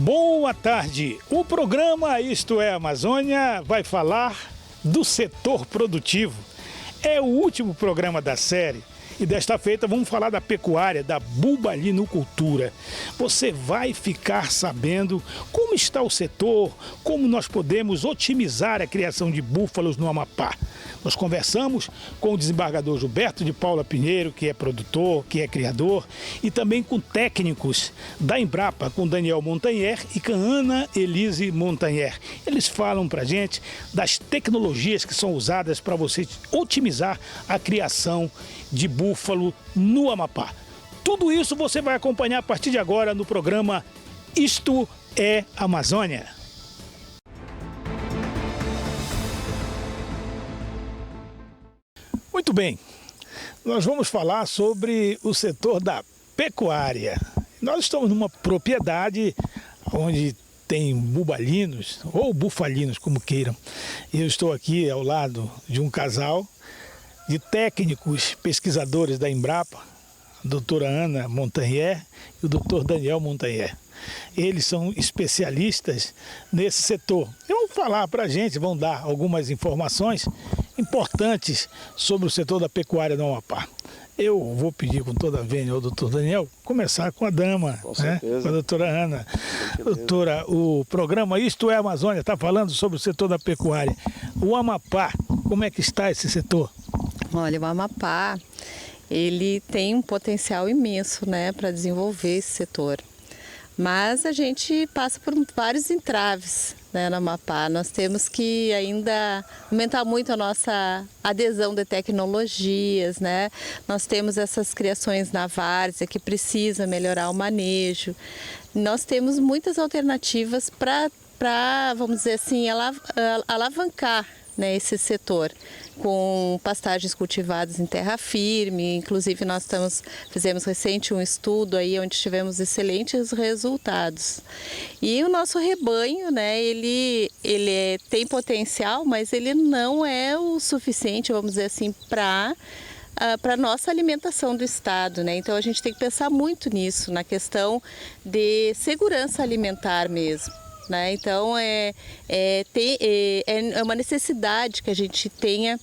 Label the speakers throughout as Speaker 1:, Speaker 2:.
Speaker 1: Boa tarde. O programa Isto é Amazônia vai falar do setor produtivo. É o último programa da série e desta feita vamos falar da pecuária, da bubalinocultura. Você vai ficar sabendo como está o setor, como nós podemos otimizar a criação de búfalos no Amapá. Nós conversamos com o desembargador Gilberto de Paula Pinheiro, que é produtor, que é criador, e também com técnicos da Embrapa, com Daniel Montanher e com Ana Elise Montanher. Eles falam para a gente das tecnologias que são usadas para você otimizar a criação de búfalo no Amapá. Tudo isso você vai acompanhar a partir de agora no programa Isto é Amazônia. Muito bem, nós vamos falar sobre o setor da pecuária. Nós estamos numa propriedade onde tem bubalinos, ou bufalinos, como queiram. Eu estou aqui ao lado de um casal de técnicos pesquisadores da Embrapa, a doutora Ana Montanher e o doutor Daniel Montanher. Eles são especialistas nesse setor. E vão falar para a gente, vão dar algumas informações importantes sobre o setor da pecuária no Amapá. Eu vou pedir com toda a vênia ao doutor Daniel começar com a dama, com a doutora Ana. Doutora, o programa Isto é Amazônia está falando sobre o setor da pecuária. O Amapá, como é que está esse setor?
Speaker 2: Olha, o Amapá, ele tem um potencial imenso, né, para desenvolver esse setor. Mas a gente passa por vários entraves, né, no Amapá. Nós temos que ainda aumentar muito a nossa adesão de tecnologias, né? Nós temos essas criações na várzea que precisa melhorar o manejo. Nós temos muitas alternativas para, vamos dizer assim, alavancar, né, esse setor, com pastagens cultivadas em terra firme. Inclusive nós fizemos recente um estudo aí onde tivemos excelentes resultados. E o nosso rebanho, né, ele tem potencial, mas ele não é o suficiente, vamos dizer assim, para a nossa alimentação do estado, né? Então a gente tem que pensar muito nisso, na questão de segurança alimentar mesmo. Né? Então é uma necessidade que a gente tenha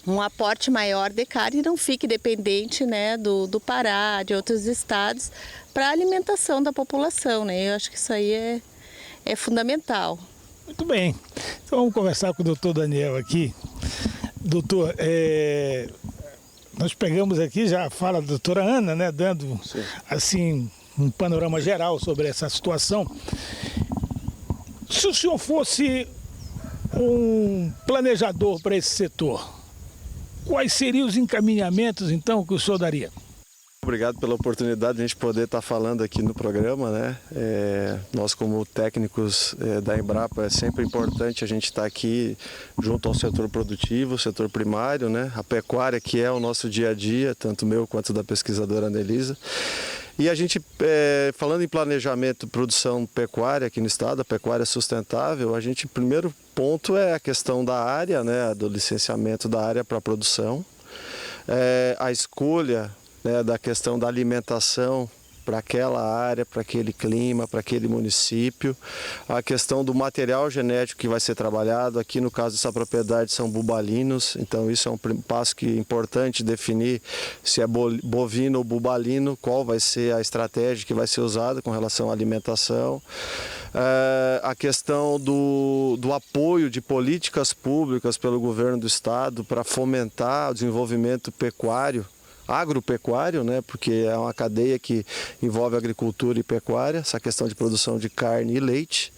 Speaker 2: um aporte maior de carne e não fique dependente, né, do Pará, de outros estados, para a alimentação da população, né? Eu acho que isso aí é fundamental.
Speaker 1: Muito bem, então vamos conversar com o doutor Daniel aqui. Doutor, nós pegamos aqui já a fala da doutora Ana, né, dando assim um panorama geral sobre essa situação. Se o senhor fosse um planejador para esse setor, quais seriam os encaminhamentos, então, que o senhor daria?
Speaker 3: Obrigado pela oportunidade de a gente poder estar falando aqui no programa, né? Nós, como técnicos da Embrapa, é sempre importante a gente estar aqui junto ao setor produtivo, setor primário, né? A pecuária, que é o nosso dia a dia, tanto meu quanto da pesquisadora Anelisa. E a gente, falando em planejamento, produção pecuária aqui no estado, a pecuária sustentável, a gente, primeiro ponto é a questão da área, né, do licenciamento da área para a produção, a escolha, né, da questão da alimentação para aquela área, para aquele clima, para aquele município, a questão do material genético que vai ser trabalhado. Aqui no caso dessa propriedade são bubalinos, então isso é um passo que é importante definir se é bovino ou bubalino, qual vai ser a estratégia que vai ser usada com relação à alimentação. A questão do apoio de políticas públicas pelo governo do estado para fomentar o desenvolvimento pecuário, agropecuário, né, porque é uma cadeia que envolve agricultura e pecuária, essa questão de produção de carne e leite.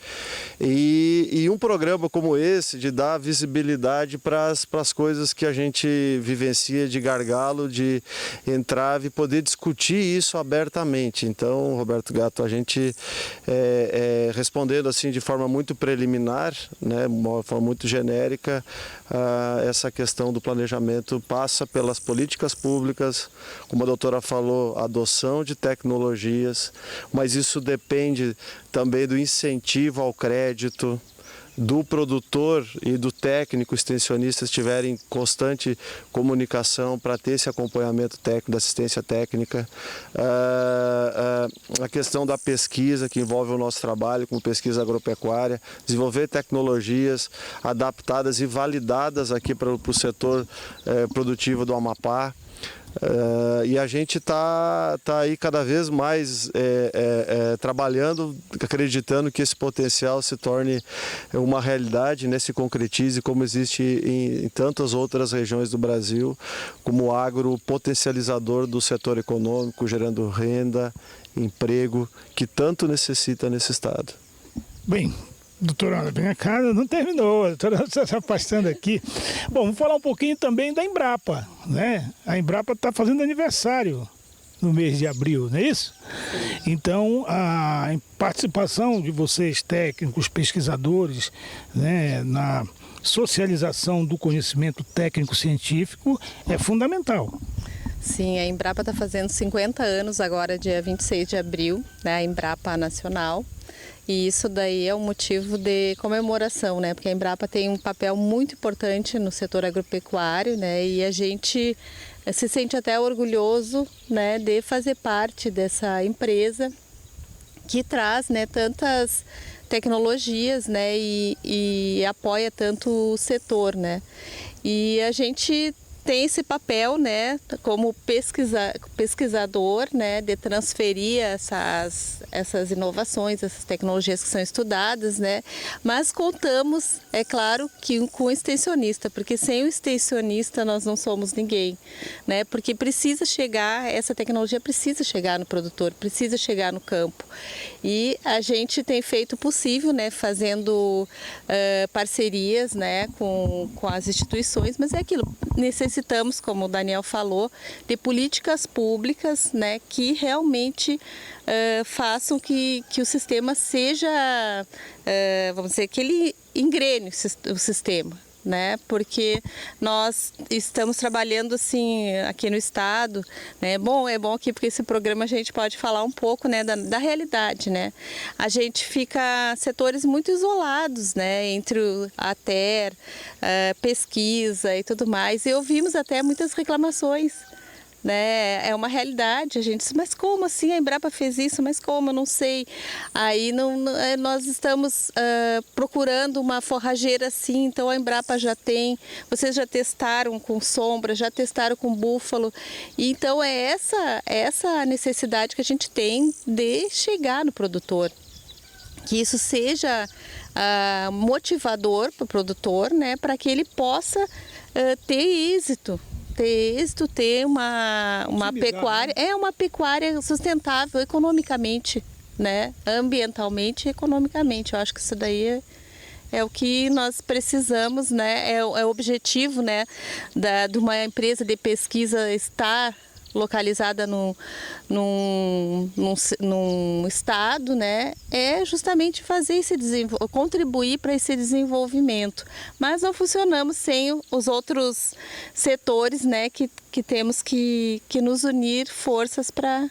Speaker 3: E um programa como esse, de dar visibilidade para as coisas que a gente vivencia de gargalo, de entrave, poder discutir isso abertamente. Então, Roberto Gatto, a gente respondendo assim de forma muito preliminar, né, uma forma muito genérica, essa questão do planejamento passa pelas políticas públicas, como a doutora falou, adoção de tecnologias, mas isso depende também do incentivo ao crédito, do produtor e do técnico extensionista estiverem em constante comunicação para ter esse acompanhamento técnico, da assistência técnica. A questão da pesquisa, que envolve o nosso trabalho com pesquisa agropecuária, desenvolver tecnologias adaptadas e validadas aqui para o setor produtivo do Amapá. E a gente está aí cada vez mais trabalhando, acreditando que esse potencial se torne uma realidade, né, se concretize como existe em tantas outras regiões do Brasil, como agro potencializador do setor econômico, gerando renda, emprego, que tanto necessita nesse estado.
Speaker 1: Bem, doutora, minha casa não terminou, a doutora está se afastando aqui. Bom, vamos falar um pouquinho também da Embrapa, né? A Embrapa está fazendo aniversário no mês de abril, não é isso? Então, a participação de vocês, técnicos, pesquisadores, né, na socialização do conhecimento técnico-científico é fundamental.
Speaker 2: Sim, a Embrapa está fazendo 50 anos agora, dia 26 de abril, né? A Embrapa Nacional. E isso daí é um motivo de comemoração, né? Porque a Embrapa tem um papel muito importante no setor agropecuário, né? E a gente se sente até orgulhoso, né, de fazer parte dessa empresa que traz, né, tantas tecnologias, né, e apoia tanto o setor, né? E a gente tem esse papel, né, como pesquisador, né, de transferir essas inovações, essas tecnologias que são estudadas, né, mas contamos, é claro, que com o extensionista, porque sem o extensionista nós não somos ninguém, né, porque precisa chegar, essa tecnologia precisa chegar no produtor, precisa chegar no campo, e a gente tem feito o possível, né, fazendo parcerias, né, com as instituições, mas é aquilo, necessitamos, como o Daniel falou, de políticas públicas, né, que realmente façam que o sistema seja, vamos dizer, que ele engrene o sistema, né, porque nós estamos trabalhando assim aqui no estado, né, é bom aqui porque esse programa a gente pode falar um pouco, né, da realidade, né, a gente fica setores muito isolados, né, entre a TER, pesquisa e tudo mais, e ouvimos até muitas reclamações, né? É uma realidade, a gente diz, mas como assim a Embrapa fez isso, mas como, eu não sei. Aí nós estamos procurando uma forrageira assim, então a Embrapa já tem, vocês já testaram com sombra, já testaram com búfalo, e então é essa necessidade que a gente tem de chegar no produtor, que isso seja motivador para o produtor, né, para que ele possa ter êxito, ter uma pecuária, uma pecuária sustentável economicamente, né? Ambientalmente e economicamente. Eu acho que isso daí é o que nós precisamos, né? É o objetivo, né, de uma empresa de pesquisa estar localizada num estado, né, é justamente fazer contribuir para esse desenvolvimento. Mas não funcionamos sem os outros setores, né, que temos que nos unir forças para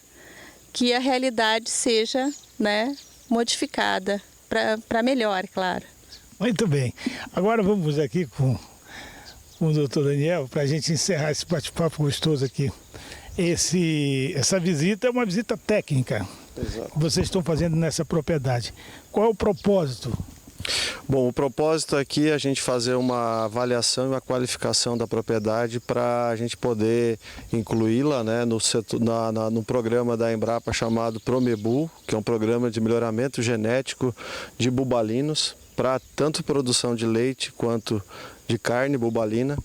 Speaker 2: que a realidade seja, né, modificada para melhor, claro.
Speaker 1: Muito bem. Agora vamos aqui com o doutor Daniel, para a gente encerrar esse bate-papo gostoso aqui. Essa visita é uma visita técnica.
Speaker 3: Exato.
Speaker 1: Que vocês estão fazendo nessa propriedade. Qual é o propósito?
Speaker 3: Bom, o propósito aqui é a gente fazer uma avaliação e uma qualificação da propriedade para a gente poder incluí-la, né, no programa da Embrapa chamado Promebu, que é um programa de melhoramento genético de bubalinos para tanto produção de leite quanto de carne bubalina.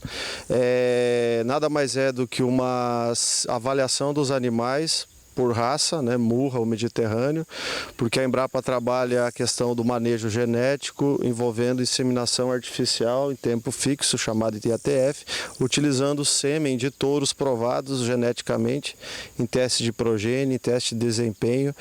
Speaker 3: Nada mais é do que uma avaliação dos animais por raça, né, Murra ou Mediterrâneo, porque a Embrapa trabalha a questão do manejo genético envolvendo inseminação artificial em tempo fixo, chamado de ATF, utilizando sêmen de touros provados geneticamente em teste de progênie, em teste de desempenho,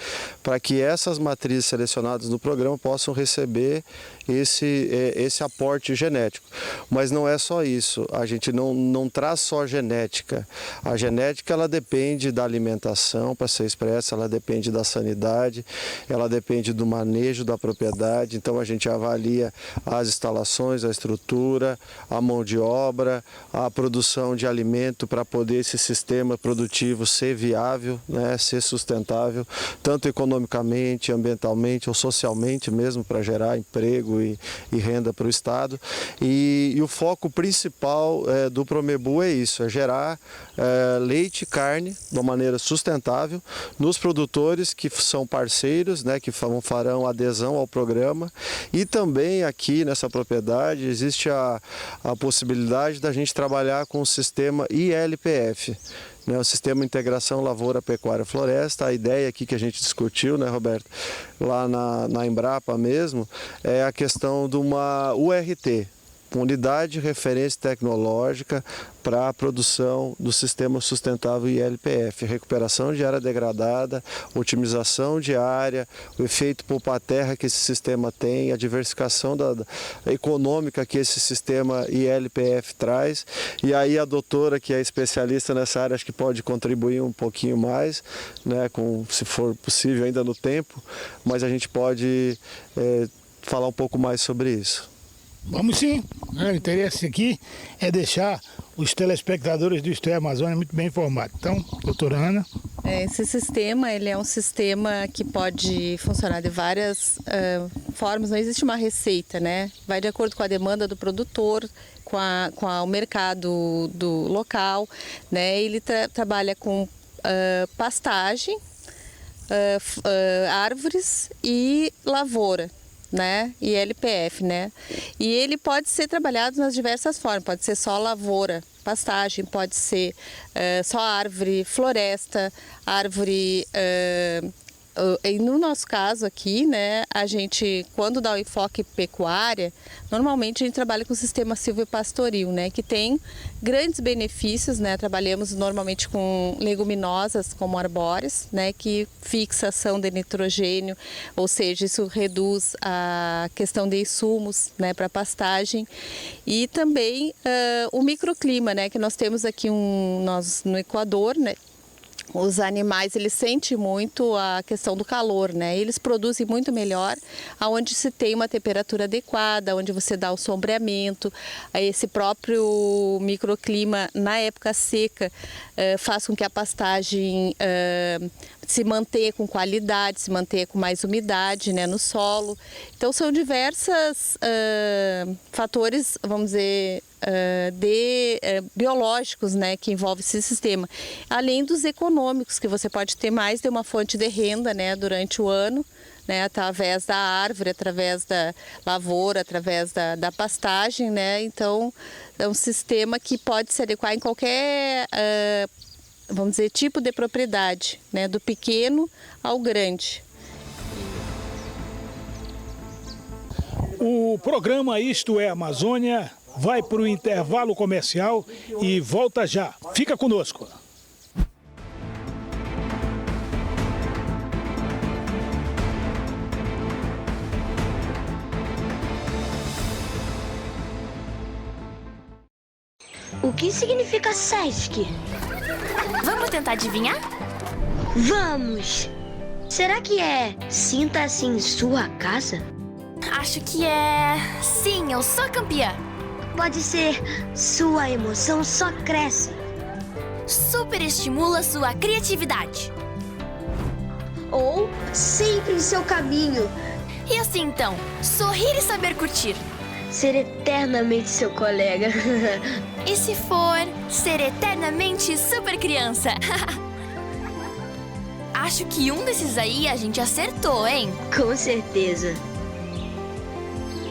Speaker 3: para que essas matrizes selecionadas no programa possam receber esse aporte genético. Mas não é só isso, a gente não traz só genética. A genética ela depende da alimentação para ser expressa, ela depende da sanidade, ela depende do manejo da propriedade. Então a gente avalia as instalações, a estrutura, a mão de obra, a produção de alimento para poder esse sistema produtivo ser viável, né, ser sustentável, tanto economicamente, ambientalmente ou socialmente mesmo, para gerar emprego e renda para o Estado. E o foco principal do Promebu é isso, é gerar leite e carne de uma maneira sustentável nos produtores que são parceiros, né, que farão adesão ao programa. E também aqui nessa propriedade existe a possibilidade da gente trabalhar com o sistema ILPF, né, o Sistema de Integração Lavoura, Pecuária, Floresta. A ideia aqui que a gente discutiu, né, Roberto, lá na Embrapa mesmo, é a questão de uma URT, Unidade de Referência Tecnológica para a produção do Sistema Sustentável ILPF, recuperação de área degradada, otimização de área, o efeito poupa-terra que esse sistema tem, a diversificação econômica que esse sistema ILPF traz. E aí a doutora, que é especialista nessa área, acho que pode contribuir um pouquinho mais, né, se for possível ainda no tempo, mas a gente pode falar um pouco mais sobre isso.
Speaker 1: Vamos sim. O interesse aqui é deixar os telespectadores do Isto é Amazônia muito bem informados. Então, doutora Ana.
Speaker 2: Esse sistema, ele é um sistema que pode funcionar de várias formas, não existe uma receita, né? Vai de acordo com a demanda do produtor, com o mercado do local, né? Ele trabalha com pastagem, árvores e lavoura, né? E LPF, né? E ele pode ser trabalhado nas diversas formas, pode ser só lavoura, pastagem, pode ser só árvore, floresta, árvore. E no nosso caso aqui, né, a gente, quando dá o enfoque pecuária, normalmente a gente trabalha com o sistema silvopastoril, né, que tem grandes benefícios, né, trabalhamos normalmente com leguminosas como arbóreas, né, que fixação de nitrogênio, ou seja, isso reduz a questão de insumos, né, para pastagem, e também o microclima, né, que nós temos aqui nós no Equador, né. Os animais, eles sentem muito a questão do calor, né? Eles produzem muito melhor aonde se tem uma temperatura adequada, onde você dá o sombreamento. Esse próprio microclima, na época seca, faz com que a pastagem se mantenha com qualidade, se mantenha com mais umidade, né, no solo. Então, são diversos fatores, vamos dizer, biológicos, né, que envolve esse sistema, além dos econômicos, que você pode ter mais de uma fonte de renda, né, durante o ano, né, através da árvore, através da lavoura, através da pastagem, né. Então é um sistema que pode se adequar em qualquer vamos dizer, tipo de propriedade, né, do pequeno ao grande.
Speaker 1: O programa Isto é Amazônia vai para o intervalo comercial e volta já. Fica conosco.
Speaker 4: O que significa SESC?
Speaker 5: Vamos tentar adivinhar?
Speaker 4: Vamos! Será que é sinta-se em sua casa?
Speaker 5: Acho que é... Sim, eu sou campeã.
Speaker 4: Pode ser sua emoção só cresce.
Speaker 5: Super estimula sua criatividade.
Speaker 4: Ou sempre em seu caminho.
Speaker 5: E assim então, sorrir e saber curtir.
Speaker 4: Ser eternamente seu colega.
Speaker 5: E se for ser eternamente super criança? Acho que um desses aí a gente acertou, hein?
Speaker 4: Com certeza.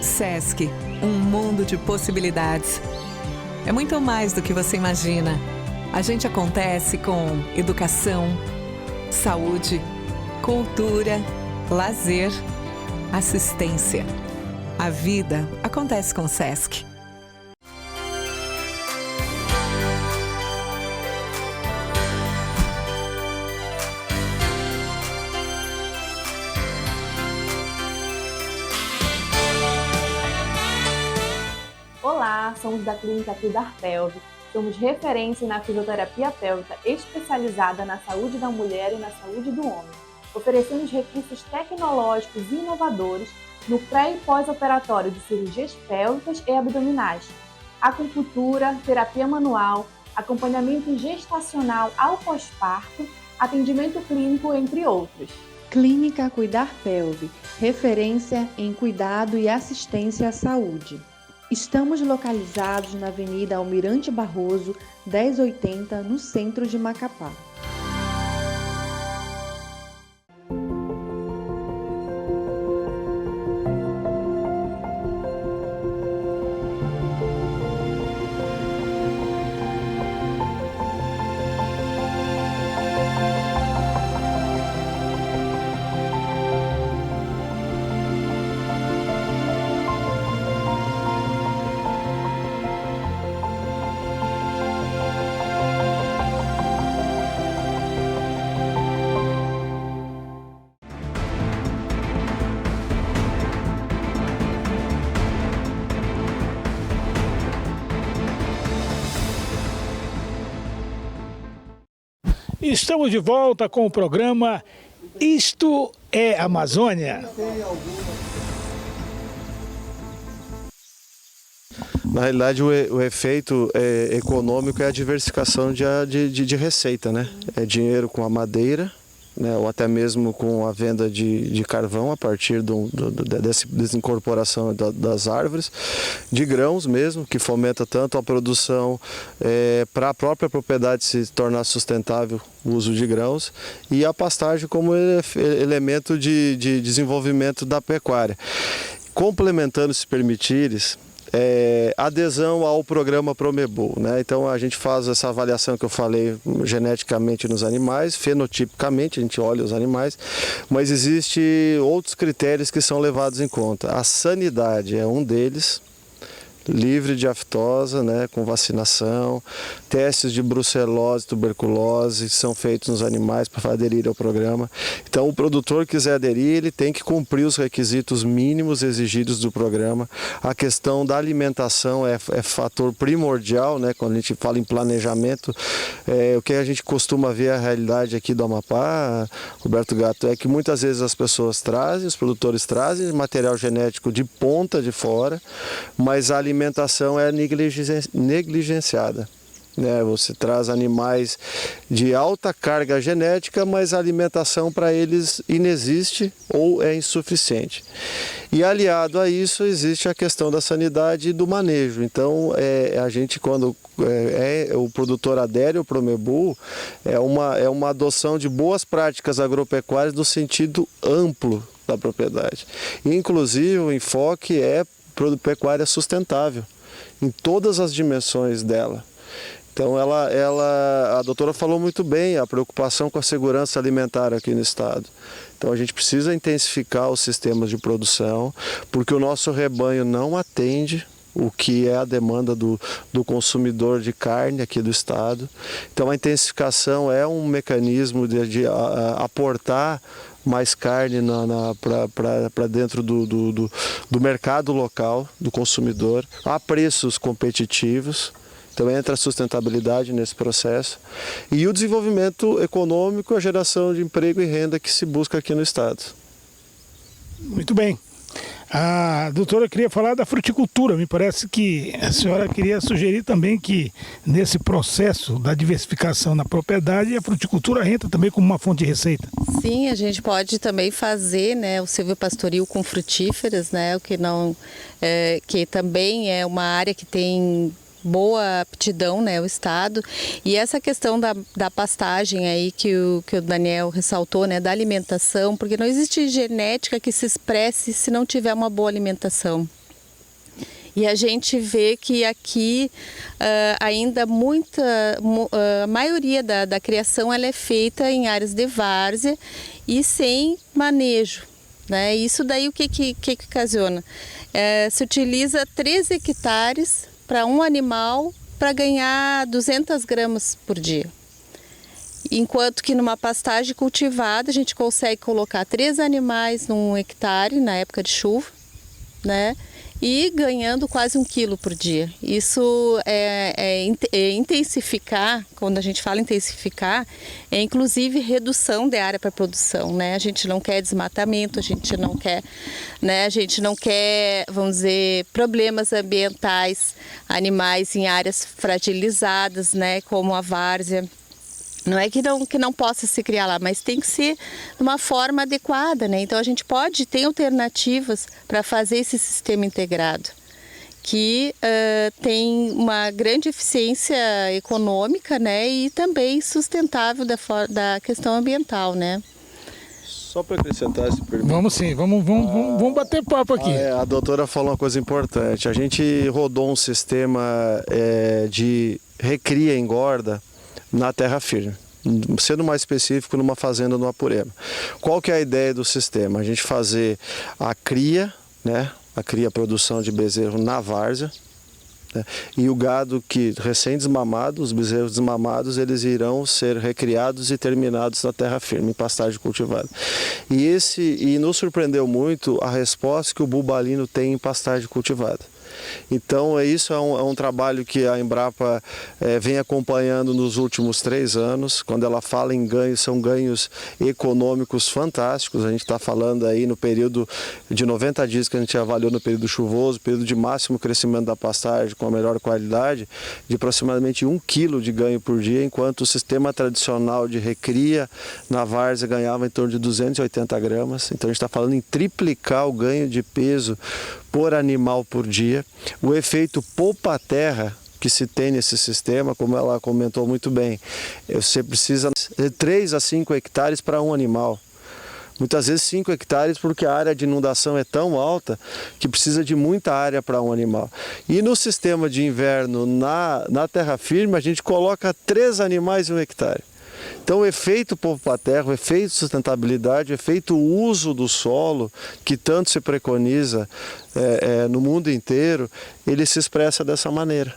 Speaker 6: SESC, um mundo de possibilidades. É muito mais do que você imagina. A gente acontece com educação, saúde, cultura, lazer, assistência. A vida acontece com o SESC.
Speaker 7: Olá, somos da Clínica Cuidar Pelve Somos referência na fisioterapia pélvica especializada na saúde da mulher e na saúde do homem. Oferecemos recursos tecnológicos e inovadores no pré- e pós-operatório de cirurgias pélvicas e abdominais, acupuntura, terapia manual, acompanhamento gestacional ao pós-parto, atendimento clínico, entre outros.
Speaker 8: Clínica Cuidar Pelve, referência em cuidado e assistência à saúde. Estamos localizados na Avenida Almirante Barroso, 1080, no centro de Macapá.
Speaker 1: Estamos de volta com o programa Isto é Amazônia.
Speaker 3: Na realidade, o efeito econômico é a diversificação de receita, né? É dinheiro com a madeira, né? Ou até mesmo com a venda de carvão a partir dessa desincorporação das árvores, de grãos mesmo, que fomenta tanto a produção para a própria propriedade se tornar sustentável, o uso de grãos, e a pastagem como elemento de desenvolvimento da pecuária. Complementando, se permitires, adesão ao programa Promebol, né? Então a gente faz essa avaliação que eu falei geneticamente nos animais, fenotipicamente a gente olha os animais, mas existem outros critérios que são levados em conta. A sanidade é um deles, livre de aftosa, né, com vacinação, testes de brucelose, tuberculose são feitos nos animais para aderir ao programa. Então o produtor quiser aderir, ele tem que cumprir os requisitos mínimos exigidos do programa. A questão da alimentação é fator primordial, né, quando a gente fala em planejamento. O que a gente costuma ver, a realidade aqui do Amapá, Roberto Gatto, é que muitas vezes as pessoas trazem, os produtores trazem material genético de ponta de fora, mas a alimentação é negligenciada. Você traz animais de alta carga genética, mas a alimentação para eles inexiste ou é insuficiente. E aliado a isso existe a questão da sanidade e do manejo. Então a gente, quando o produtor adere ao Promebol, é uma adoção de boas práticas agropecuárias no sentido amplo da propriedade. Inclusive o enfoque é pecuária sustentável em todas as dimensões dela. Então a doutora falou muito bem, a preocupação com a segurança alimentar aqui no estado. Então a gente precisa intensificar os sistemas de produção, porque o nosso rebanho não atende o que é a demanda do consumidor de carne aqui do estado. Então a intensificação é um mecanismo de aportar mais carne para dentro do mercado local, do consumidor, a preços competitivos. Então entra a sustentabilidade nesse processo e o desenvolvimento econômico, a geração de emprego e renda que se busca aqui no estado.
Speaker 1: Muito bem. A doutora queria falar da fruticultura. Me parece que a senhora queria sugerir também que nesse processo da diversificação na propriedade, a fruticultura entra também como uma fonte de receita.
Speaker 2: Sim, a gente pode também fazer, né, o silvopastoril com frutíferas, né, o que não, que também é uma área que tem boa aptidão, né, o estado. E essa questão da pastagem aí que o Daniel ressaltou, né, da alimentação, porque não existe genética que se expresse se não tiver uma boa alimentação. E a gente vê que aqui ainda a maioria da criação ela é feita em áreas de várzea e sem manejo, né? Isso daí o que ocasiona? Se utiliza 13 hectares para um animal para ganhar 200 gramas por dia. Enquanto que numa pastagem cultivada a gente consegue colocar 3 animais num hectare na época de chuva, né? e ganhando quase 1 quilo por dia. Isso é intensificar, quando a gente fala intensificar, é inclusive redução de área para produção, né? A gente não quer desmatamento, a gente não quer, vamos dizer, problemas ambientais, animais em áreas fragilizadas, né? Como a várzea. Não é que não possa se criar lá, mas tem que ser de uma forma adequada, né? Então a gente tem alternativas para fazer esse sistema integrado, que tem uma grande eficiência econômica, né? E também sustentável da questão ambiental, né?
Speaker 3: Só para acrescentar esse pergunta.
Speaker 1: Vamos sim, vamos bater papo aqui.
Speaker 3: A doutora falou uma coisa importante. A gente rodou um sistema de recria e engorda na terra firme, sendo mais específico, numa fazenda no Apurema. Qual que é a ideia do sistema? A gente fazer a cria, né? A produção de bezerro na várzea, né? E o gado que recém-desmamado, os bezerros desmamados, eles irão ser recriados e terminados na terra firme, em pastagem cultivada. E nos surpreendeu muito a resposta que o bubalino tem em pastagem cultivada. Então isso é um trabalho que a Embrapa vem acompanhando nos últimos 3 anos. Quando ela fala em ganhos, são ganhos econômicos fantásticos. A gente está falando aí no período de 90 dias que a gente avaliou no período chuvoso, período de máximo crescimento da pastagem com a melhor qualidade, de aproximadamente 1 quilo de ganho por dia, enquanto o sistema tradicional de recria na várzea ganhava em torno de 280 gramas. Então a gente está falando em triplicar o ganho de peso por animal por dia. O efeito poupa-terra que se tem nesse sistema, como ela comentou muito bem, você precisa de 3 a 5 hectares para um animal. Muitas vezes 5 hectares, porque a área de inundação é tão alta que precisa de muita área para um animal. E no sistema de inverno, na terra firme, a gente coloca 3 animais em 1 hectare. Então o efeito poupa-terra, o efeito sustentabilidade, o efeito uso do solo, que tanto se preconiza no mundo inteiro, ele se expressa dessa maneira.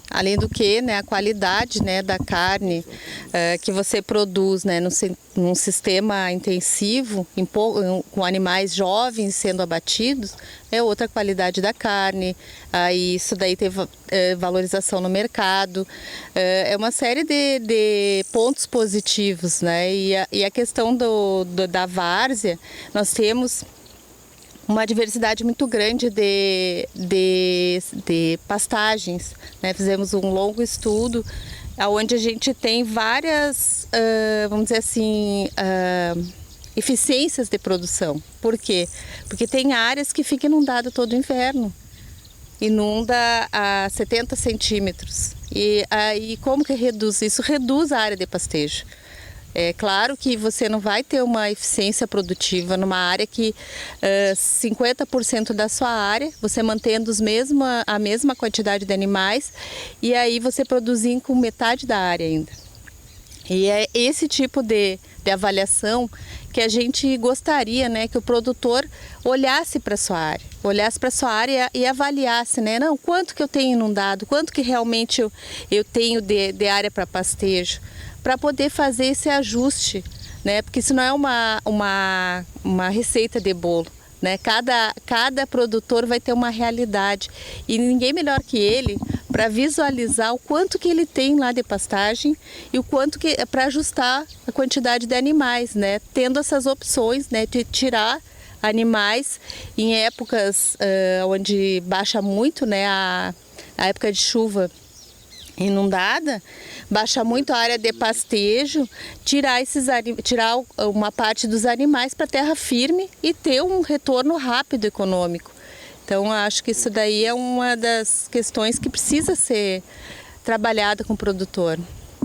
Speaker 2: Além do que, né, a qualidade, né, da carne que você produz, né, num sistema intensivo, com animais jovens sendo abatidos, é outra qualidade da carne. Aí isso daí tem valorização no mercado. É uma série de pontos positivos, né? E a questão da várzea, nós temos uma diversidade muito grande de pastagens, né? Fizemos um longo estudo onde a gente tem várias, vamos dizer assim, eficiências de produção. Por quê? Porque tem áreas que ficam inundadas todo o inverno. Inunda a 70 centímetros. E aí como que reduz? Isso reduz a área de pastejo. É claro que você não vai ter uma eficiência produtiva numa área que 50% da sua área, você mantendo a mesma quantidade de animais, e aí você produzir com metade da área ainda. E é esse tipo de avaliação que a gente gostaria, né, que o produtor olhasse para a sua área, e avaliasse, né, não, quanto que eu tenho inundado, quanto que realmente eu tenho de área para pastejo, para poder fazer esse ajuste, né? Porque isso não é uma receita de bolo, né? Cada produtor vai ter uma realidade e ninguém melhor que ele para visualizar o quanto que ele tem lá de pastagem e o quanto que para ajustar a quantidade de animais, né? Tendo essas opções, né? De tirar animais em épocas onde baixa muito, né? A época de chuva inundada, baixa muito a área de pastejo, tirar uma parte dos animais para terra firme e ter um retorno rápido econômico. Então, acho que isso daí é uma das questões que precisa ser trabalhada com o produtor.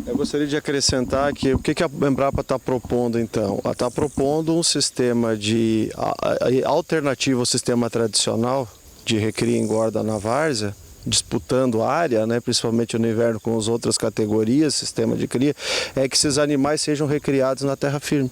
Speaker 3: Eu gostaria de acrescentar que o que a Embrapa está propondo, então? Ela está propondo um sistema alternativo ao sistema tradicional de recria e engorda na várzea, disputando área, né, principalmente no inverno com as outras categorias, sistema de cria, é que esses animais sejam recriados na terra firme.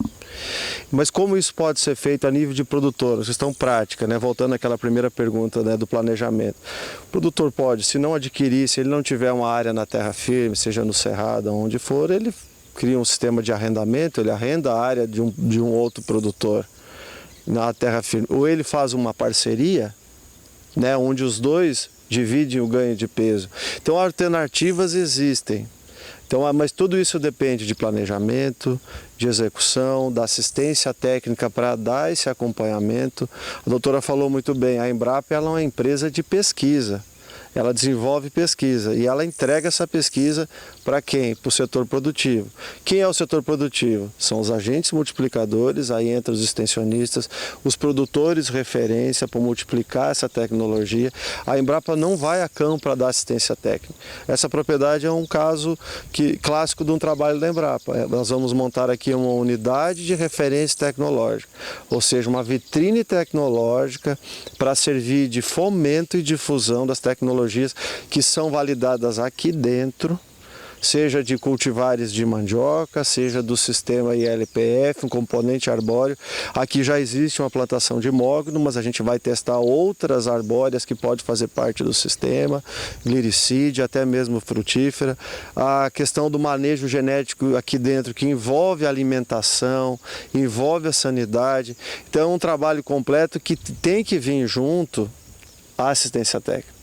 Speaker 3: Mas como isso pode ser feito a nível de produtor? Questão prática, né? Voltando àquela primeira pergunta, né, do planejamento. O produtor pode, se não adquirir, se ele não tiver uma área na terra firme, seja no cerrado, onde for, ele cria um sistema de arrendamento, ele arrenda a área de um outro produtor. na terra firme, ou ele faz uma parceria, né, onde os dois dividem o ganho de peso. Então, alternativas existem. Então, mas tudo isso depende de planejamento, de execução, da assistência técnica para dar esse acompanhamento. A doutora falou muito bem, a Embrapa ela é uma empresa de pesquisa. Ela desenvolve pesquisa e ela entrega essa pesquisa para quem? Para o setor produtivo. Quem é o setor produtivo? São os agentes multiplicadores, aí entra os extensionistas, os produtores referência para multiplicar essa tecnologia. A Embrapa não vai a campo para dar assistência técnica. Essa propriedade é um caso clássico de um trabalho da Embrapa. Nós vamos montar aqui uma unidade de referência tecnológica, ou seja, uma vitrine tecnológica para servir de fomento e difusão das tecnologias que são validadas aqui dentro, seja de cultivares de mandioca, seja do sistema ILPF, um componente arbóreo. Aqui já existe uma plantação de mogno, mas a gente vai testar outras arbóreas que podem fazer parte do sistema, gliricídio, até mesmo frutífera. A questão do manejo genético aqui dentro, que envolve a alimentação, envolve a sanidade. Então é um trabalho completo que tem que vir junto à assistência técnica.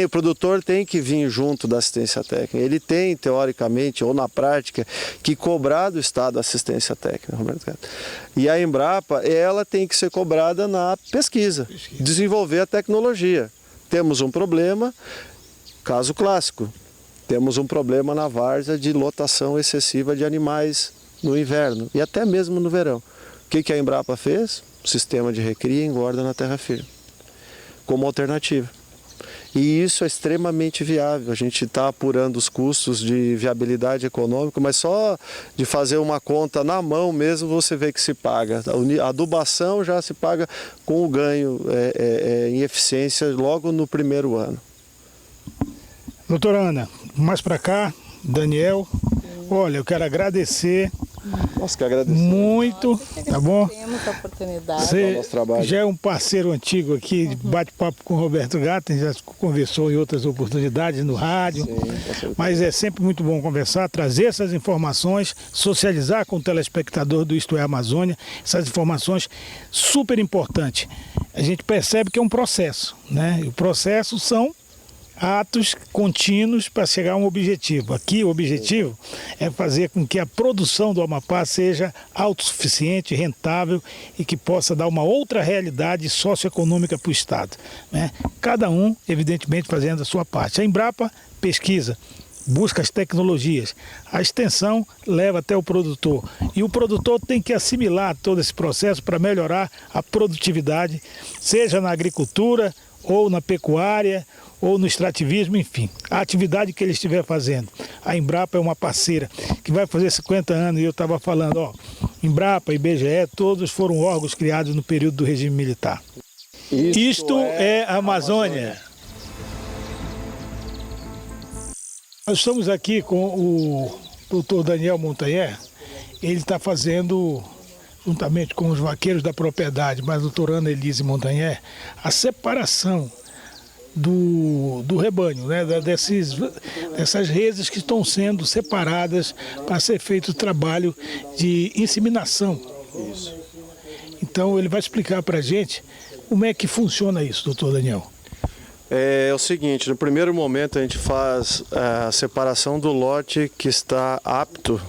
Speaker 3: O produtor tem que vir junto da assistência técnica. Ele tem, teoricamente, ou na prática, que cobrar do Estado a assistência técnica, Roberto. E a Embrapa, ela tem que ser cobrada na pesquisa, desenvolver a tecnologia. Temos um problema, caso clássico, temos um problema na várzea de lotação excessiva de animais no inverno e até mesmo no verão. O que a Embrapa fez? O sistema de recria e engorda na terra firme, como alternativa. E isso é extremamente viável. A gente está apurando os custos de viabilidade econômica, mas só de fazer uma conta na mão mesmo você vê que se paga. A adubação já se paga com o ganho em eficiência logo no primeiro ano.
Speaker 1: Doutora Ana, mais para cá, Daniel, olha, eu quero agradecer.
Speaker 3: Nós que agradecemos.
Speaker 1: Muito, tá bom?
Speaker 2: Temos a oportunidade.
Speaker 1: Você já é um parceiro antigo aqui, de bate-papo com o Roberto Gatten, já conversou em outras oportunidades no rádio. Sim, mas é sempre muito bom conversar, trazer essas informações, socializar com o telespectador do Isto é Amazônia, essas informações super importantes. A gente percebe que é um processo, né? E o processo são atos contínuos para chegar a um objetivo. Aqui o objetivo é fazer com que a produção do Amapá seja autossuficiente, rentável e que possa dar uma outra realidade socioeconômica para o Estado, né? Cada um, evidentemente, fazendo a sua parte. A Embrapa pesquisa, busca as tecnologias, a extensão leva até o produtor e o produtor tem que assimilar todo esse processo para melhorar a produtividade, seja na agricultura ou na pecuária ou no extrativismo, enfim, a atividade que ele estiver fazendo. A Embrapa é uma parceira que vai fazer 50 anos, e eu estava falando, ó, Embrapa, IBGE, todos foram órgãos criados no período do regime militar. Isto é Amazônia. Nós estamos aqui com o doutor Daniel Montanher. Ele está fazendo, juntamente com os vaqueiros da propriedade, mas a doutora Ana Elise Montanher, a separação do rebanho, né? Dessas reses que estão sendo separadas para ser feito o trabalho de inseminação. Isso. Então ele vai explicar para a gente como é que funciona isso, doutor Daniel.
Speaker 3: É o seguinte, no primeiro momento a gente faz a separação do lote que está apto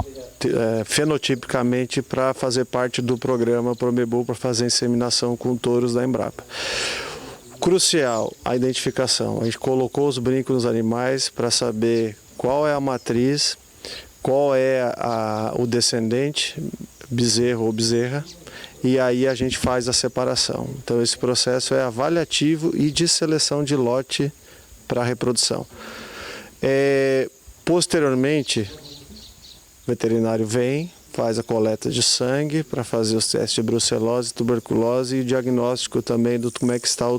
Speaker 3: fenotipicamente para fazer parte do programa Promebu para fazer inseminação com touros da Embrapa. Crucial a identificação. A gente colocou os brincos nos animais para saber qual é a matriz, qual é o descendente, bezerro ou bezerra, e aí a gente faz a separação. Então esse processo é avaliativo e de seleção de lote para reprodução. Posteriormente, o veterinário vem, faz a coleta de sangue para fazer os testes de brucelose, tuberculose e o diagnóstico também do como é que está o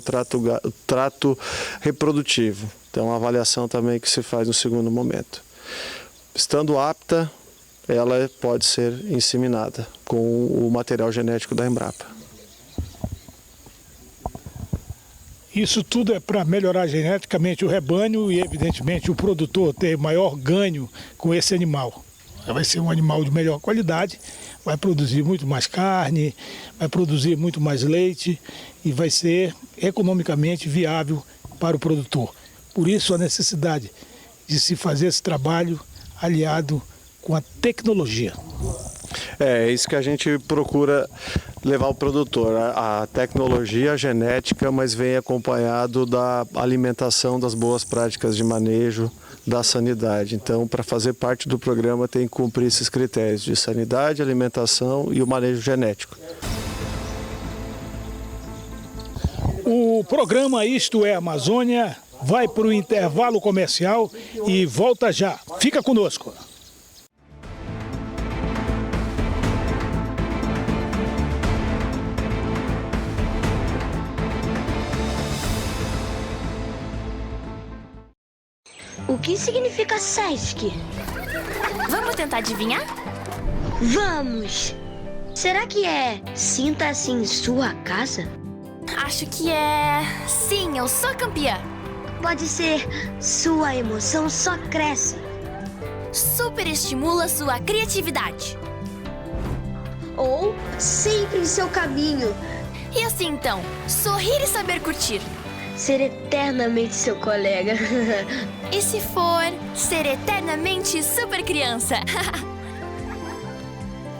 Speaker 3: trato reprodutivo. Então, a avaliação também que se faz no segundo momento. Estando apta, ela pode ser inseminada com o material genético da Embrapa.
Speaker 1: Isso tudo é para melhorar geneticamente o rebanho e, evidentemente, o produtor ter maior ganho com esse animal. Vai ser um animal de melhor qualidade, vai produzir muito mais carne, vai produzir muito mais leite e vai ser economicamente viável para o produtor. Por isso a necessidade de se fazer esse trabalho aliado com a tecnologia.
Speaker 3: É isso que a gente procura levar ao produtor, a tecnologia, a genética, mas vem acompanhado da alimentação, das boas práticas de manejo, da sanidade. Então, para fazer parte do programa tem que cumprir esses critérios de sanidade, alimentação e o manejo genético.
Speaker 1: O programa Isto é Amazônia vai para o intervalo comercial e volta já. Fica conosco.
Speaker 4: O que significa SESC?
Speaker 5: Vamos tentar adivinhar?
Speaker 4: Vamos! Será que é sinta-se em sua casa?
Speaker 5: Acho que é... Sim, eu sou campeã.
Speaker 4: Pode ser sua emoção só cresce.
Speaker 5: Superestimula sua criatividade.
Speaker 4: Ou sempre em seu caminho.
Speaker 5: E assim então, sorrir e saber curtir.
Speaker 4: Ser eternamente seu colega.
Speaker 5: E se for ser eternamente super criança?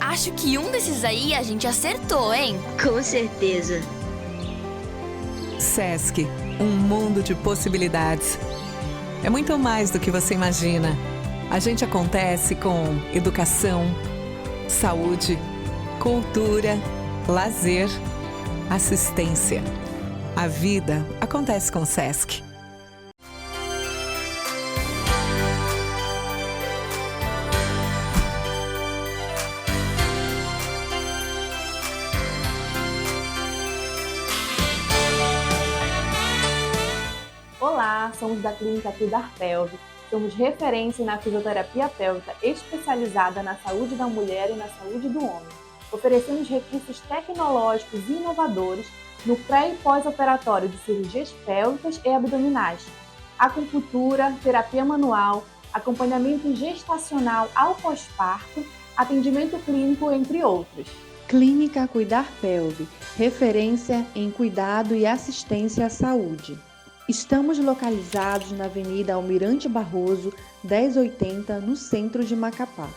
Speaker 5: Acho que um desses aí a gente acertou, hein?
Speaker 4: Com certeza.
Speaker 6: SESC, um mundo de possibilidades. É muito mais do que você imagina. A gente acontece com educação, saúde, cultura, lazer, assistência. A vida acontece com o SESC.
Speaker 7: Olá, somos da Clínica Cuidar Pelve. Somos referência na fisioterapia pélvica especializada na saúde da mulher e na saúde do homem. Oferecemos recursos tecnológicos e inovadores no pré- e pós-operatório de cirurgias pélvicas e abdominais, acupuntura, terapia manual, acompanhamento gestacional ao pós-parto, atendimento clínico, entre outros.
Speaker 8: Clínica Cuidar Pelve, referência em cuidado e assistência à saúde. Estamos localizados na Avenida Almirante Barroso, 1080, no centro de Macapá.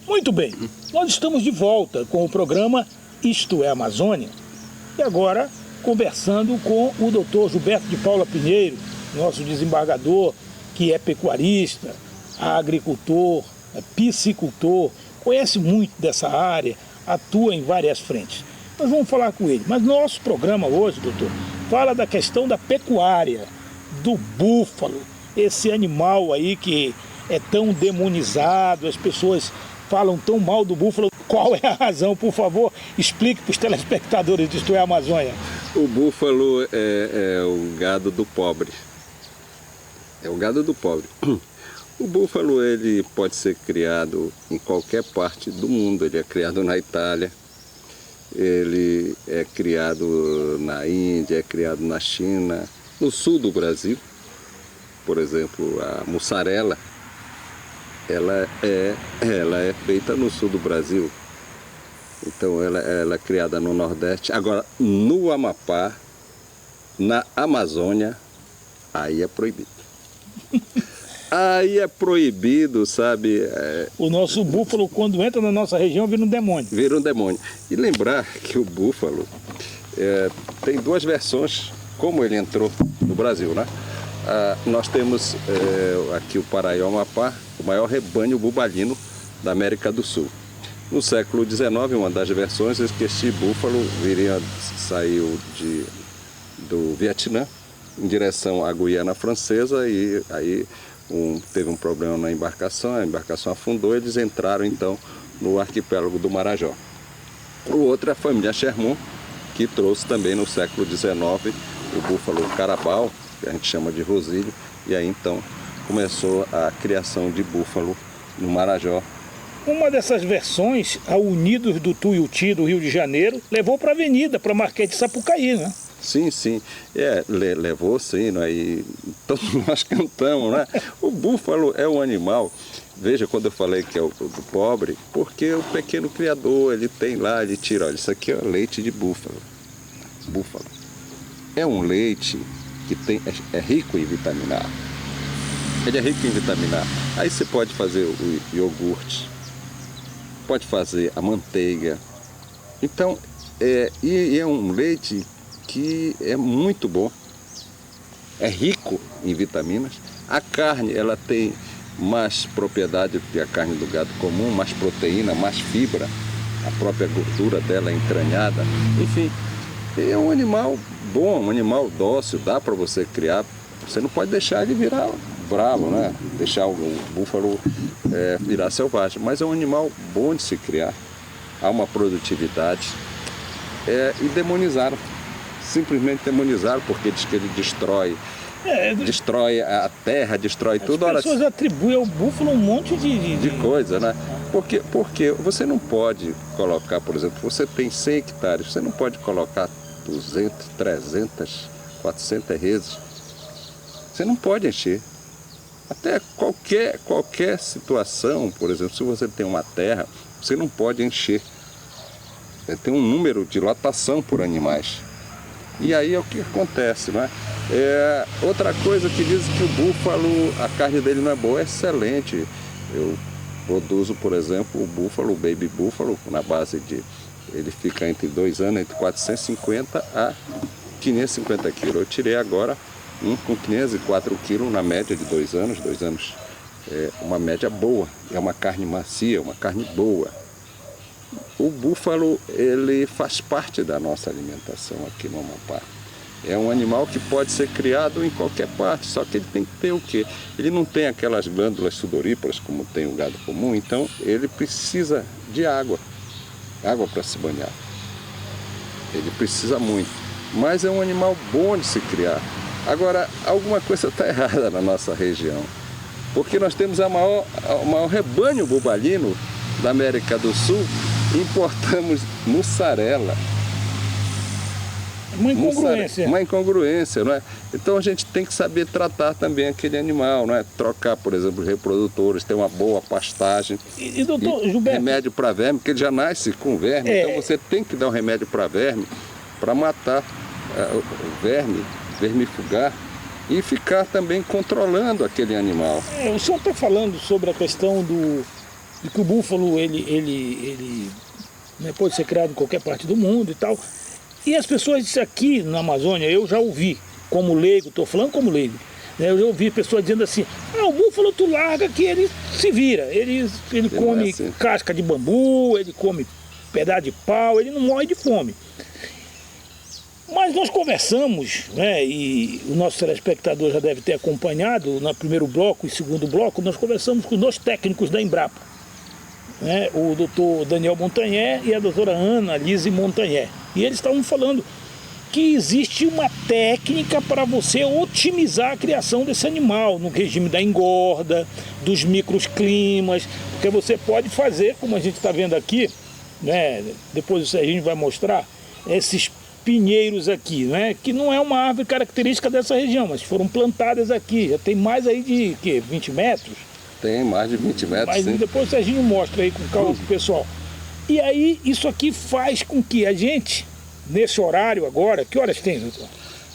Speaker 1: Muito bem, nós estamos de volta com o programa Isto é Amazônia e agora conversando com o Dr. Gilberto de Paula Pinheiro, nosso desembargador, que é pecuarista, agricultor, piscicultor, conhece muito dessa área, atua em várias frentes. Nós vamos falar com ele, mas nosso programa hoje, doutor, fala da questão da pecuária, do búfalo, esse animal aí que é tão demonizado, as pessoas falam tão mal do búfalo. Qual é a razão? Por favor, explique para os telespectadores de Isto é Amazônia.
Speaker 9: O búfalo é o gado do pobre. É o gado do pobre. O búfalo ele pode ser criado em qualquer parte do mundo. Ele é criado na Itália, ele é criado na Índia, é criado na China, no sul do Brasil. Por exemplo, a mussarela, ela é feita no sul do Brasil. Então ela é criada no Nordeste. Agora, no Amapá, na Amazônia, aí é proibido. Aí é proibido, sabe?
Speaker 1: O nosso búfalo, quando entra na nossa região, vira um demônio.
Speaker 9: Vira um demônio. E lembrar que o búfalo tem duas versões, como ele entrou no Brasil, né? Nós temos aqui o Pará e o Amapá, o maior rebanho bubalino da América do Sul. No século XIX, uma das versões é que este búfalo saiu do Vietnã em direção à Guiana Francesa e aí teve um problema na embarcação, a embarcação afundou, eles entraram então no arquipélago do Marajó. O outro é a família Sherman, que trouxe também no século XIX o búfalo carabao, que a gente chama de rosilho, e aí então começou a criação de búfalo no Marajó.
Speaker 1: Uma dessas versões, a Unidos do Tuiuti, do Rio de Janeiro, levou para a avenida, para a Marquês de Sapucaí, né?
Speaker 9: Sim, sim. Levou sim, né? E todos nós cantamos, né? O búfalo é um animal, veja quando eu falei que é do pobre, porque o pequeno criador, ele tem lá, ele tira, olha, isso aqui é leite de búfalo. Búfalo. É um leite que é rico em vitamina A. Ele é rico em vitamina A. Aí você pode fazer o iogurte, pode fazer a manteiga. Então, é um leite que é muito bom, é rico em vitaminas. A carne, ela tem mais propriedade do que a carne do gado comum, mais proteína, mais fibra, a própria gordura dela é entranhada. Enfim, é um animal bom, um animal dócil, dá para você criar. Você não pode deixar ele virar bravo, né? Deixar o búfalo virar selvagem, mas é um animal bom de se criar. Há uma produtividade. E demonizaram, simplesmente demonizaram, porque diz que ele destrói a terra, destrói tudo.
Speaker 1: As pessoas atribuem ao búfalo um monte
Speaker 9: de coisa, né? Porque você não pode colocar, por exemplo, você tem 100 hectares, você não pode colocar 200, 300, 400 reses. Você não pode encher. Até qualquer situação, por exemplo, se você tem uma terra, você não pode encher. Tem um número de lotação por animais. E aí é o que acontece, né? Outra coisa que dizem que o búfalo, a carne dele não é boa, é excelente. Eu produzo, por exemplo, o búfalo, o baby búfalo, na base de... Ele fica entre 2 anos, entre 450 a 550 quilos. Eu tirei agora com 504 quilos na média de 2 anos. 2 anos é uma média boa, é uma carne macia, uma carne boa. O búfalo, ele faz parte da nossa alimentação aqui no Amapá. É um animal que pode ser criado em qualquer parte, só que ele tem que ter o quê? Ele não tem aquelas glândulas sudoríparas como tem o gado comum, então ele precisa de água para se banhar. Ele precisa muito, mas é um animal bom de se criar. Agora, alguma coisa está errada na nossa região, porque nós temos o maior rebanho bubalino da América do Sul, importamos mussarela.
Speaker 1: Uma incongruência.
Speaker 9: Uma incongruência, não é? Então a gente tem que saber tratar também aquele animal, não é? Trocar, por exemplo, reprodutores, ter uma boa pastagem.
Speaker 1: E doutor Gilberto,
Speaker 9: remédio para verme, porque ele já nasce com verme, então você tem que dar um remédio para verme, para matar o verme, vermifugar e ficar também controlando aquele animal.
Speaker 1: O senhor está falando sobre a questão de que o búfalo ele pode ser criado em qualquer parte do mundo e tal. E as pessoas aqui na Amazônia, eu já ouvi, como leigo, estou falando como leigo, né, eu já ouvi pessoas dizendo assim, o búfalo tu larga que ele se vira, ele come assim. Casca de bambu, ele come pedaço de pau, ele não morre de fome. Mas nós conversamos, né, e o nosso telespectador já deve ter acompanhado, no primeiro bloco e segundo bloco, nós conversamos com 2 técnicos da Embrapa, né, o doutor Daniel Montanhé e a doutora Ana Lise Montanhé. E eles estavam falando que existe uma técnica para você otimizar a criação desse animal, no regime da engorda, dos microclimas, porque você pode fazer, como a gente está vendo aqui, né, depois o Serginho vai mostrar, esses pinheiros aqui, né, que não é uma árvore característica dessa região, mas foram plantadas aqui, já tem mais aí de 20 metros?
Speaker 9: Tem mais de 20 metros,
Speaker 1: mas
Speaker 9: sim.
Speaker 1: Depois o Serginho mostra aí com calma pro pessoal. E aí, isso aqui faz com que a gente, nesse horário agora, que horas tem, doutor?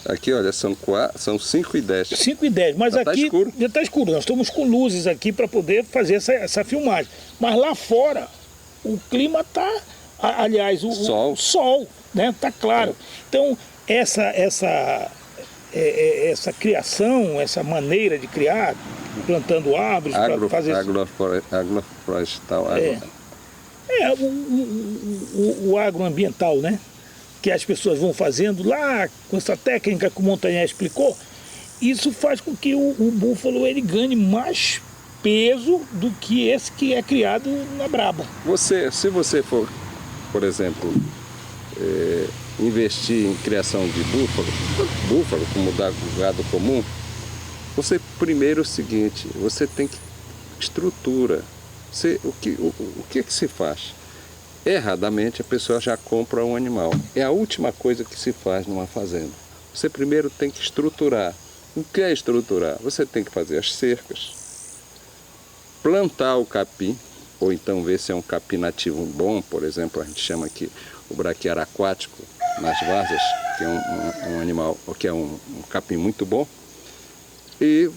Speaker 9: Aqui, olha, são 5h10.
Speaker 1: 5h10, mas já aqui já está escuro. Nós estamos com luzes aqui para poder fazer essa filmagem. Mas lá fora, o clima está, aliás, o sol, né? Está claro. Então, essa criação, essa maneira de criar, plantando árvores para fazer
Speaker 9: agroflorestal.
Speaker 1: O agroambiental, né? Que as pessoas vão fazendo lá com essa técnica que o Montagnard explicou. Isso faz com que o búfalo ele ganhe mais peso do que esse que é criado na braba.
Speaker 9: Se você for, por exemplo, investir em criação de búfalo como gado comum, você primeiro é o seguinte, você tem que estrutura. O que se faz? Erradamente a pessoa já compra um animal. É a última coisa que se faz numa fazenda. Você primeiro tem que estruturar. O que é estruturar? Você tem que fazer as cercas, plantar o capim, ou então ver se é um capim nativo bom, por exemplo, a gente chama aqui o braquiária aquático nas várzeas, que é um animal, que é um capim muito bom, e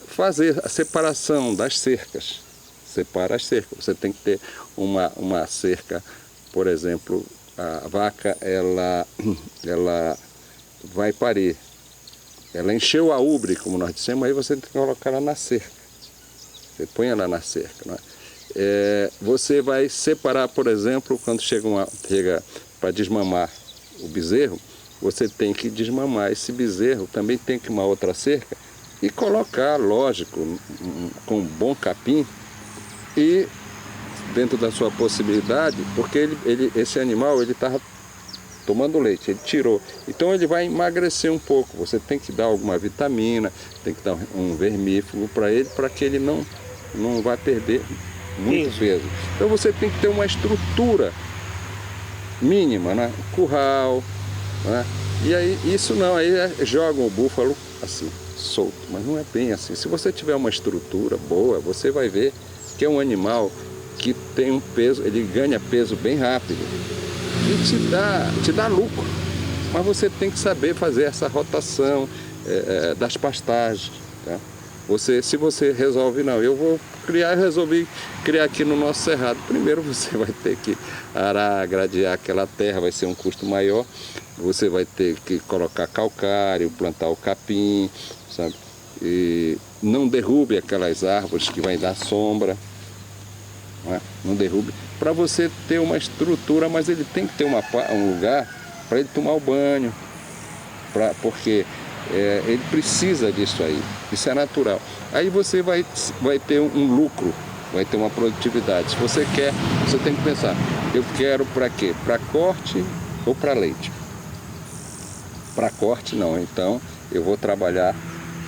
Speaker 9: fazer a separação das cercas. Separa as cercas. Você tem que ter uma cerca, por exemplo, a vaca ela vai parir. Ela encheu a ubre, como nós dissemos, aí você tem que colocar ela na cerca. Você põe ela na cerca. Não é? Você vai separar, por exemplo, quando chega para desmamar o bezerro, você tem que desmamar esse bezerro, também tem que uma outra cerca, e colocar, lógico, com um bom capim, e dentro da sua possibilidade, porque esse animal ele estava tomando leite, ele tirou, então ele vai emagrecer um pouco. Você tem que dar alguma vitamina, tem que dar um vermífugo para ele, para que ele não vai perder muito peso. Então você tem que ter uma estrutura mínima, né? Curral, né? E aí isso não, aí jogam o búfalo assim, solto, mas não é bem assim. Se você tiver uma estrutura boa, você vai ver que é um animal que tem um peso, ele ganha peso bem rápido e te dá lucro. Mas você tem que saber fazer essa rotação das pastagens. Tá? Se você resolve, não, eu resolvi criar aqui no nosso cerrado. Primeiro você vai ter que arar, gradear aquela terra, vai ser um custo maior. Você vai ter que colocar calcário, plantar o capim, sabe? E não derrube aquelas árvores que vai dar sombra. Não derrube. Para você ter uma estrutura, mas ele tem que ter um lugar para ele tomar o banho, porque ele precisa disso aí, isso é natural. Aí você vai ter um lucro, vai ter uma produtividade. Se você quer, você tem que pensar, eu quero para quê? Para corte ou para leite? Para corte não, então eu vou trabalhar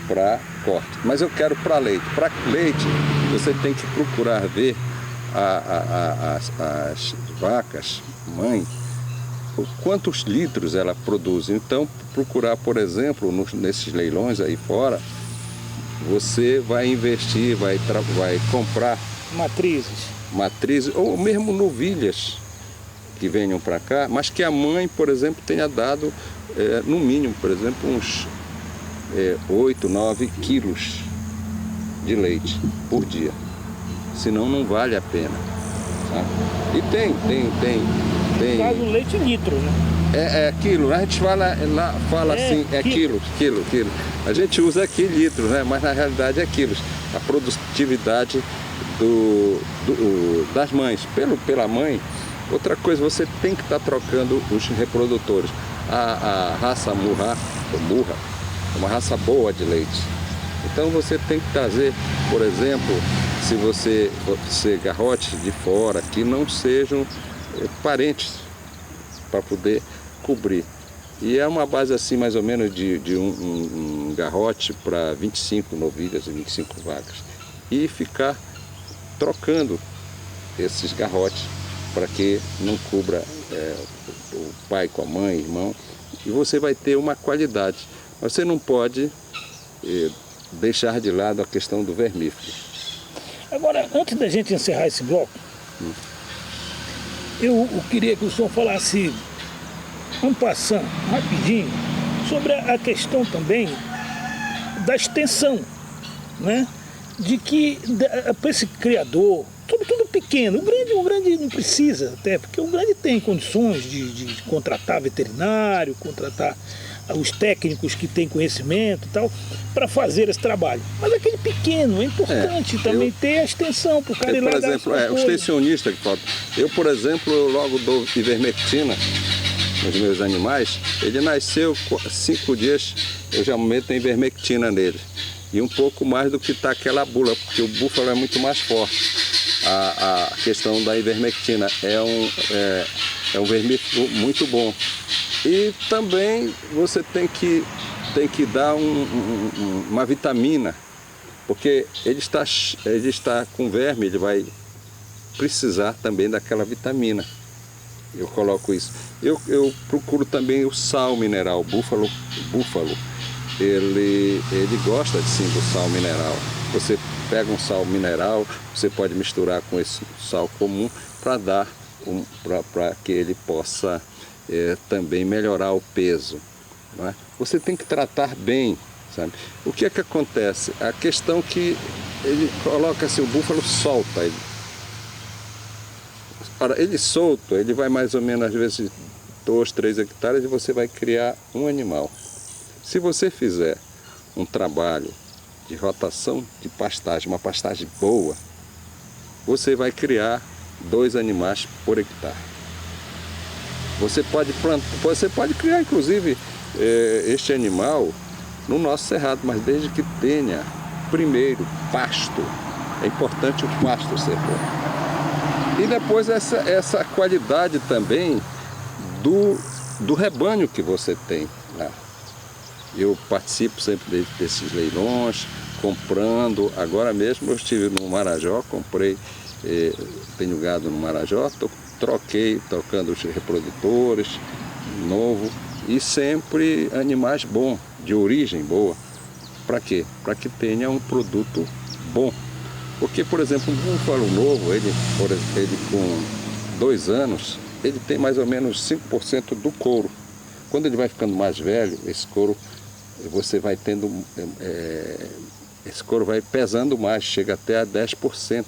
Speaker 9: para corte, mas eu quero para leite. Para leite você tem que procurar ver as vacas mãe, quantos litros ela produz. Então procurar, por exemplo, nesses leilões aí fora, você vai investir, vai comprar matrizes ou mesmo novilhas que venham para cá, mas que a mãe, por exemplo, tenha dado no mínimo, por exemplo, uns 8, 9 quilos de leite por dia. Senão não vale a pena. Tá? E tem.
Speaker 1: Faz o leite litro, né?
Speaker 9: É quilo, a gente fala assim, quilo. A gente usa aqui litros, né? Mas na realidade é quilos. A produtividade das mães, pela mãe. Outra coisa, você tem que estar trocando os reprodutores. A raça Murra é uma raça boa de leite. Então você tem que trazer, por exemplo, se você garrotes de fora que não sejam parentes para poder cobrir. E é uma base assim mais ou menos de um garrote para 25 novilhas e 25 vacas. E ficar trocando esses garrotes para que não cubra o pai com a mãe, irmão. E você vai ter uma qualidade. Você não pode deixar de lado a questão do vermífugo.
Speaker 1: Agora, antes da gente encerrar esse bloco, eu queria que o senhor falasse passando rapidinho sobre a questão também da extensão, né? De que para esse criador, tudo pequeno, o grande não precisa, até porque o grande tem condições de contratar veterinário, contratar os técnicos que têm conhecimento e tal, para fazer esse trabalho. Mas aquele pequeno, é importante também ter a extensão para o cara ir lá.
Speaker 9: Por exemplo, o extensionista que falta. Eu, por exemplo, eu logo dou ivermectina nos meus animais. Ele nasceu 5 dias, eu já meto a ivermectina nele. E um pouco mais do que está aquela bula, porque o búfalo é muito mais forte. A questão da ivermectina é um vermífugo muito bom. E também você tem que dar uma vitamina, porque ele está com verme, ele vai precisar também daquela vitamina. Eu coloco isso. Eu procuro também o sal mineral. O búfalo ele gosta sim do sal mineral. Você pega um sal mineral, você pode misturar com esse sal comum para dar para que ele possa também melhorar o peso. Não é? Você tem que tratar bem, sabe? O que é que acontece? A questão que ele coloca assim, o búfalo solta ele. Ora, ele solto, ele vai mais ou menos às vezes 2, 3 hectares e você vai criar um animal. Se você fizer um trabalho de rotação de pastagem, uma pastagem boa, você vai criar 2 animais por hectare. Você pode criar inclusive este animal no nosso cerrado, mas desde que tenha primeiro pasto. É importante o pasto ser bom. E depois essa qualidade também do rebanho que você tem lá. Eu participo sempre desses leilões, comprando. Agora mesmo eu estive no Marajó, comprei, tenho gado no Marajó, trocando os reprodutores, novo, e sempre animais bons, de origem boa. Para quê? Para que tenha um produto bom. Porque, por exemplo, um búfalo novo, ele com 2 anos, ele tem mais ou menos 5% do couro. Quando ele vai ficando mais velho, esse couro você vai tendo, esse couro vai pesando mais, chega até a 10%.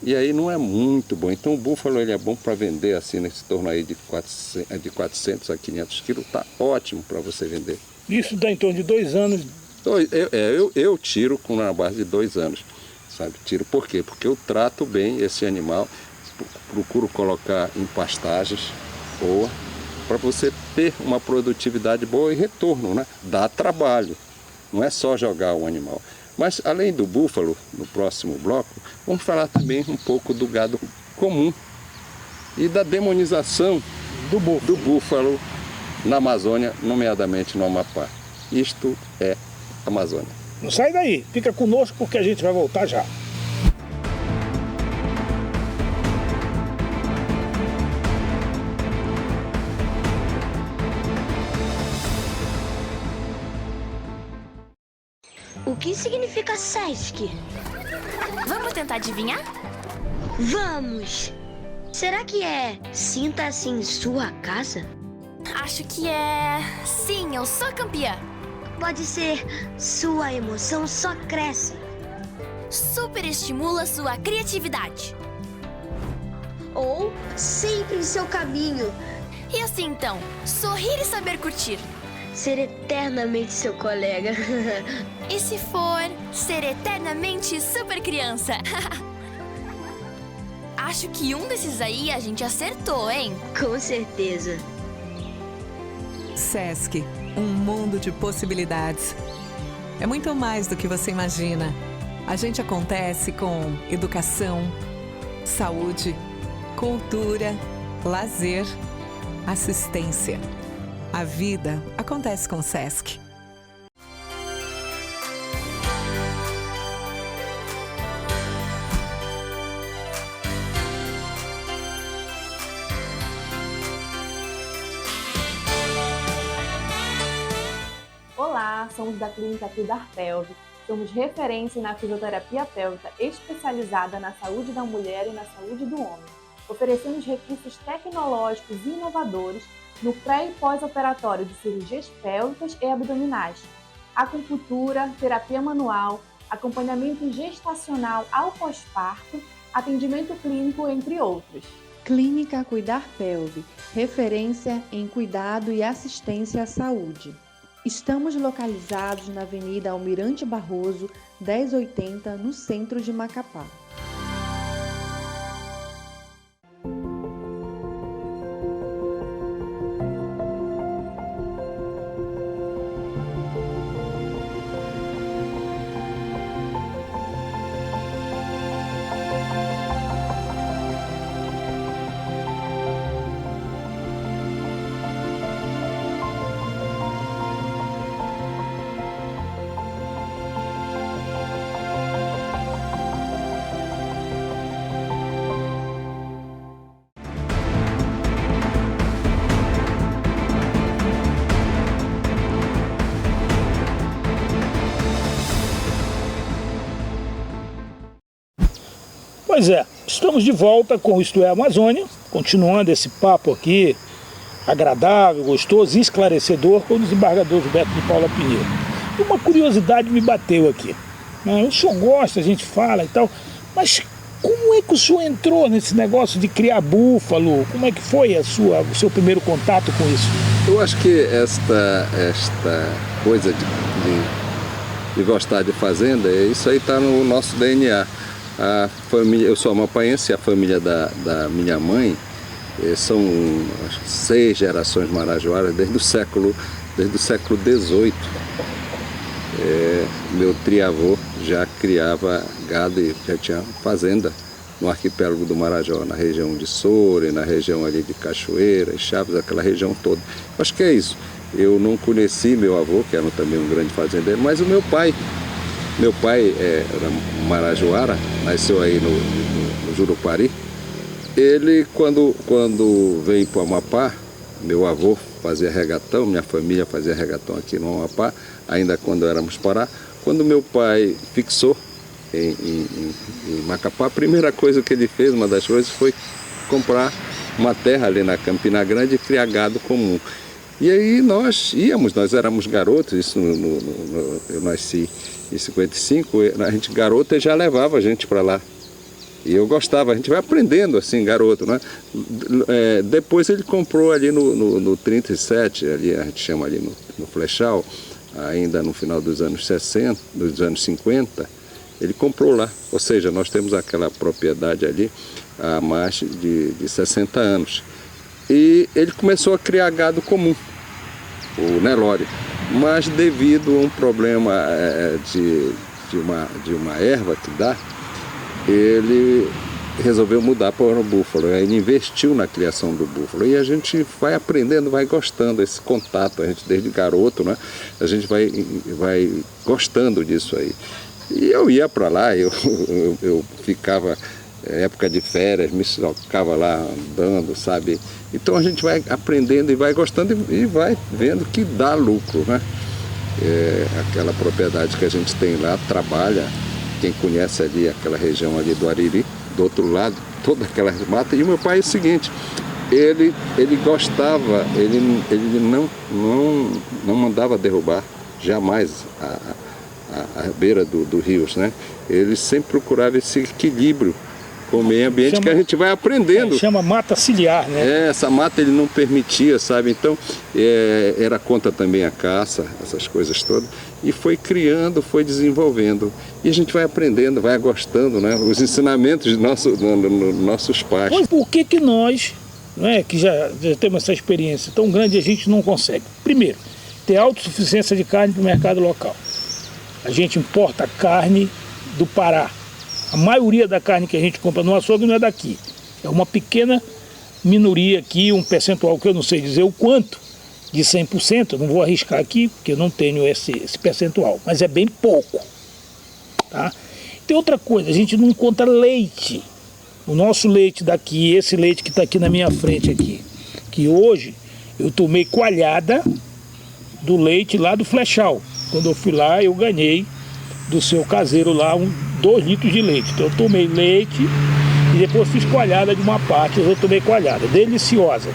Speaker 9: E aí não é muito bom. Então o búfalo ele é bom para vender assim nesse torno aí de 400 a 500 quilos, tá ótimo para você vender.
Speaker 1: Isso dá em torno de 2 anos?
Speaker 9: Eu tiro na base de 2 anos, sabe? Tiro por quê? Porque eu trato bem esse animal, procuro colocar em pastagens boa, para você ter uma produtividade boa e retorno, né? Dá trabalho, não é só jogar o animal. Mas além do búfalo, no próximo bloco, vamos falar também um pouco do gado comum e da demonização do búfalo na Amazônia, nomeadamente no Amapá. Isto é Amazônia.
Speaker 1: Não sai daí, fica conosco porque a gente vai voltar já.
Speaker 4: O que significa SESC?
Speaker 5: Vamos tentar adivinhar?
Speaker 4: Vamos! Será que é sinta-se em sua casa?
Speaker 5: Acho que é... Sim, eu sou campeã.
Speaker 4: Pode ser sua emoção só cresce.
Speaker 5: Super estimula sua criatividade.
Speaker 4: Ou sempre em seu caminho.
Speaker 5: E assim então, sorrir e saber curtir.
Speaker 4: Ser eternamente seu colega.
Speaker 5: E se for ser eternamente super criança? Acho que um desses aí a gente acertou, hein?
Speaker 4: Com certeza.
Speaker 6: SESC, um mundo de possibilidades. É muito mais do que você imagina. A gente acontece com educação, saúde, cultura, lazer, assistência. A vida acontece com o SESC.
Speaker 7: Olá, somos da Clínica Cuidar Pelve. Somos referência na fisioterapia pélvica especializada na saúde da mulher e na saúde do homem. Oferecemos recursos tecnológicos e inovadores no pré- e pós-operatório de cirurgias pélvicas e abdominais, acupuntura, terapia manual, acompanhamento gestacional ao pós-parto, atendimento clínico, entre outros.
Speaker 8: Clínica Cuidar Pelve, referência em cuidado e assistência à saúde. Estamos localizados na Avenida Almirante Barroso, 1080, no centro de Macapá.
Speaker 1: Pois é, estamos de volta com o Isto é Amazônia, continuando esse papo aqui, agradável, gostoso e esclarecedor com o desembargador Gilberto de Paula Pinheiro. E uma curiosidade me bateu aqui, né? O senhor gosta, a gente fala e tal, mas como é que o senhor entrou nesse negócio de criar búfalo? Como é que foi o seu primeiro contato com isso?
Speaker 9: Eu acho que esta coisa de gostar de fazenda, isso aí está no nosso DNA. A família, eu sou amapaense, a família da minha mãe são 6 gerações marajoaras desde o século XVIII. Meu triavô já criava gado e já tinha fazenda no arquipélago do Marajó, na região de Soure, na região ali de Cachoeira, Chaves, aquela região toda. Acho que é isso. Eu não conheci meu avô, que era também um grande fazendeiro, mas o meu pai era marajoara, nasceu aí no Jurupari. Ele, quando veio para o Amapá, meu avô fazia regatão, minha família fazia regatão aqui no Amapá, ainda quando éramos Pará. Quando meu pai fixou em Macapá, a primeira coisa que ele fez, uma das coisas, foi comprar uma terra ali na Campina Grande e criar gado comum. E aí nós éramos garotos, isso eu nasci em 55, a gente garota já levava a gente para lá. E eu gostava, a gente vai aprendendo assim, garoto, né? Depois ele comprou ali no 37, ali a gente chama ali no Flechal, ainda no final dos anos 60, dos anos 50, ele comprou lá. Ou seja, nós temos aquela propriedade ali há mais de 60 anos. E ele começou a criar gado comum, o Nelore, mas devido a um problema de uma erva que dá, ele resolveu mudar para o búfalo. Ele investiu na criação do búfalo e a gente vai aprendendo, vai gostando desse contato, a gente desde garoto, né? A gente vai gostando disso aí. E eu ia para lá, eu ficava época de férias, me ficava lá andando, sabe? Então a gente vai aprendendo e vai gostando e vai vendo que dá lucro, né? Aquela propriedade que a gente tem lá, trabalha, quem conhece ali aquela região ali do Ariri, do outro lado, toda aquela mata. E o meu pai é o seguinte, ele gostava, ele não mandava derrubar jamais a beira do rios, né? Ele sempre procurava esse equilíbrio com o meio ambiente que a gente vai aprendendo.
Speaker 1: Chama mata ciliar, né?
Speaker 9: Essa mata ele não permitia, sabe? Então, era contra também a caça, essas coisas todas. E foi criando, foi desenvolvendo. E a gente vai aprendendo, vai gostando, né? Os ensinamentos de nossos pais.
Speaker 1: Mas por que nós, né, que já temos essa experiência tão grande, a gente não consegue? Primeiro, ter autossuficiência de carne para o mercado local. A gente importa carne do Pará. A maioria da carne que a gente compra no açougue não é daqui. É uma pequena minoria aqui, um percentual que eu não sei dizer o quanto, de 100%, eu não vou arriscar aqui, porque eu não tenho esse percentual, mas é bem pouco. Tá? Tem outra coisa, a gente não encontra leite. O nosso leite daqui, esse leite que está aqui na minha frente aqui, que hoje eu tomei coalhada do leite lá do Flechal. Quando eu fui lá, eu ganhei do seu caseiro lá 2 litros de leite. Então eu tomei leite e depois fiz coalhada de uma parte, eu tomei coalhada, deliciosa.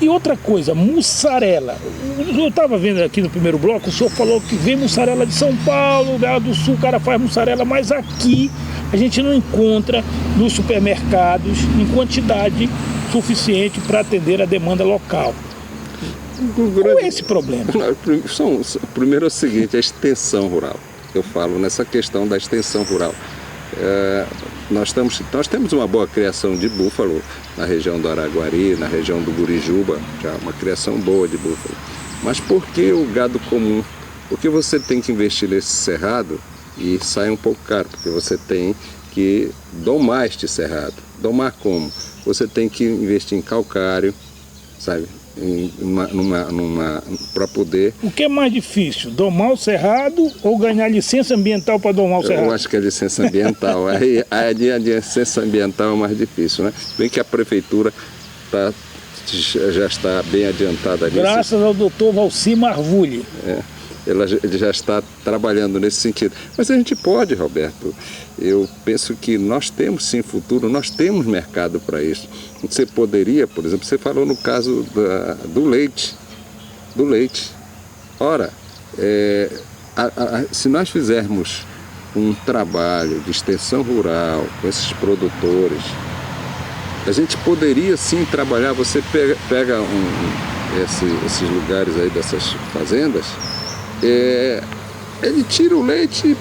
Speaker 1: E outra coisa, mussarela. Eu estava vendo aqui no primeiro bloco, o senhor falou que vem mussarela de São Paulo, lá do Sul o cara faz mussarela, mas aqui a gente não encontra nos supermercados em quantidade suficiente para atender a demanda local. Qual é esse problema?
Speaker 9: Primeiro é o seguinte, a extensão rural. Eu falo nessa questão da extensão rural. Nós temos uma boa criação de búfalo na região do Araguari, na região do Gurijuba, já uma criação boa de búfalo. Mas por que o gado comum? Porque você tem que investir nesse cerrado e sai um pouco caro, porque você tem que domar este cerrado. Domar como? Você tem que investir em calcário, sabe? Para poder...
Speaker 1: O que é mais difícil, domar o cerrado ou ganhar licença ambiental para domar o cerrado?
Speaker 9: Eu acho que é licença ambiental. a licença ambiental é mais difícil, né? Bem que a prefeitura já está bem adiantada nisso.
Speaker 1: Graças ao doutor Valci Marvulli.
Speaker 9: Ele já está trabalhando nesse sentido. Mas a gente pode, Roberto. Eu penso que nós temos sim futuro, nós temos mercado para isso. Você poderia, por exemplo, você falou no caso do leite. Ora, se nós fizermos um trabalho de extensão rural com esses produtores, a gente poderia sim trabalhar. Você pega esses lugares aí dessas fazendas, ele tira o leite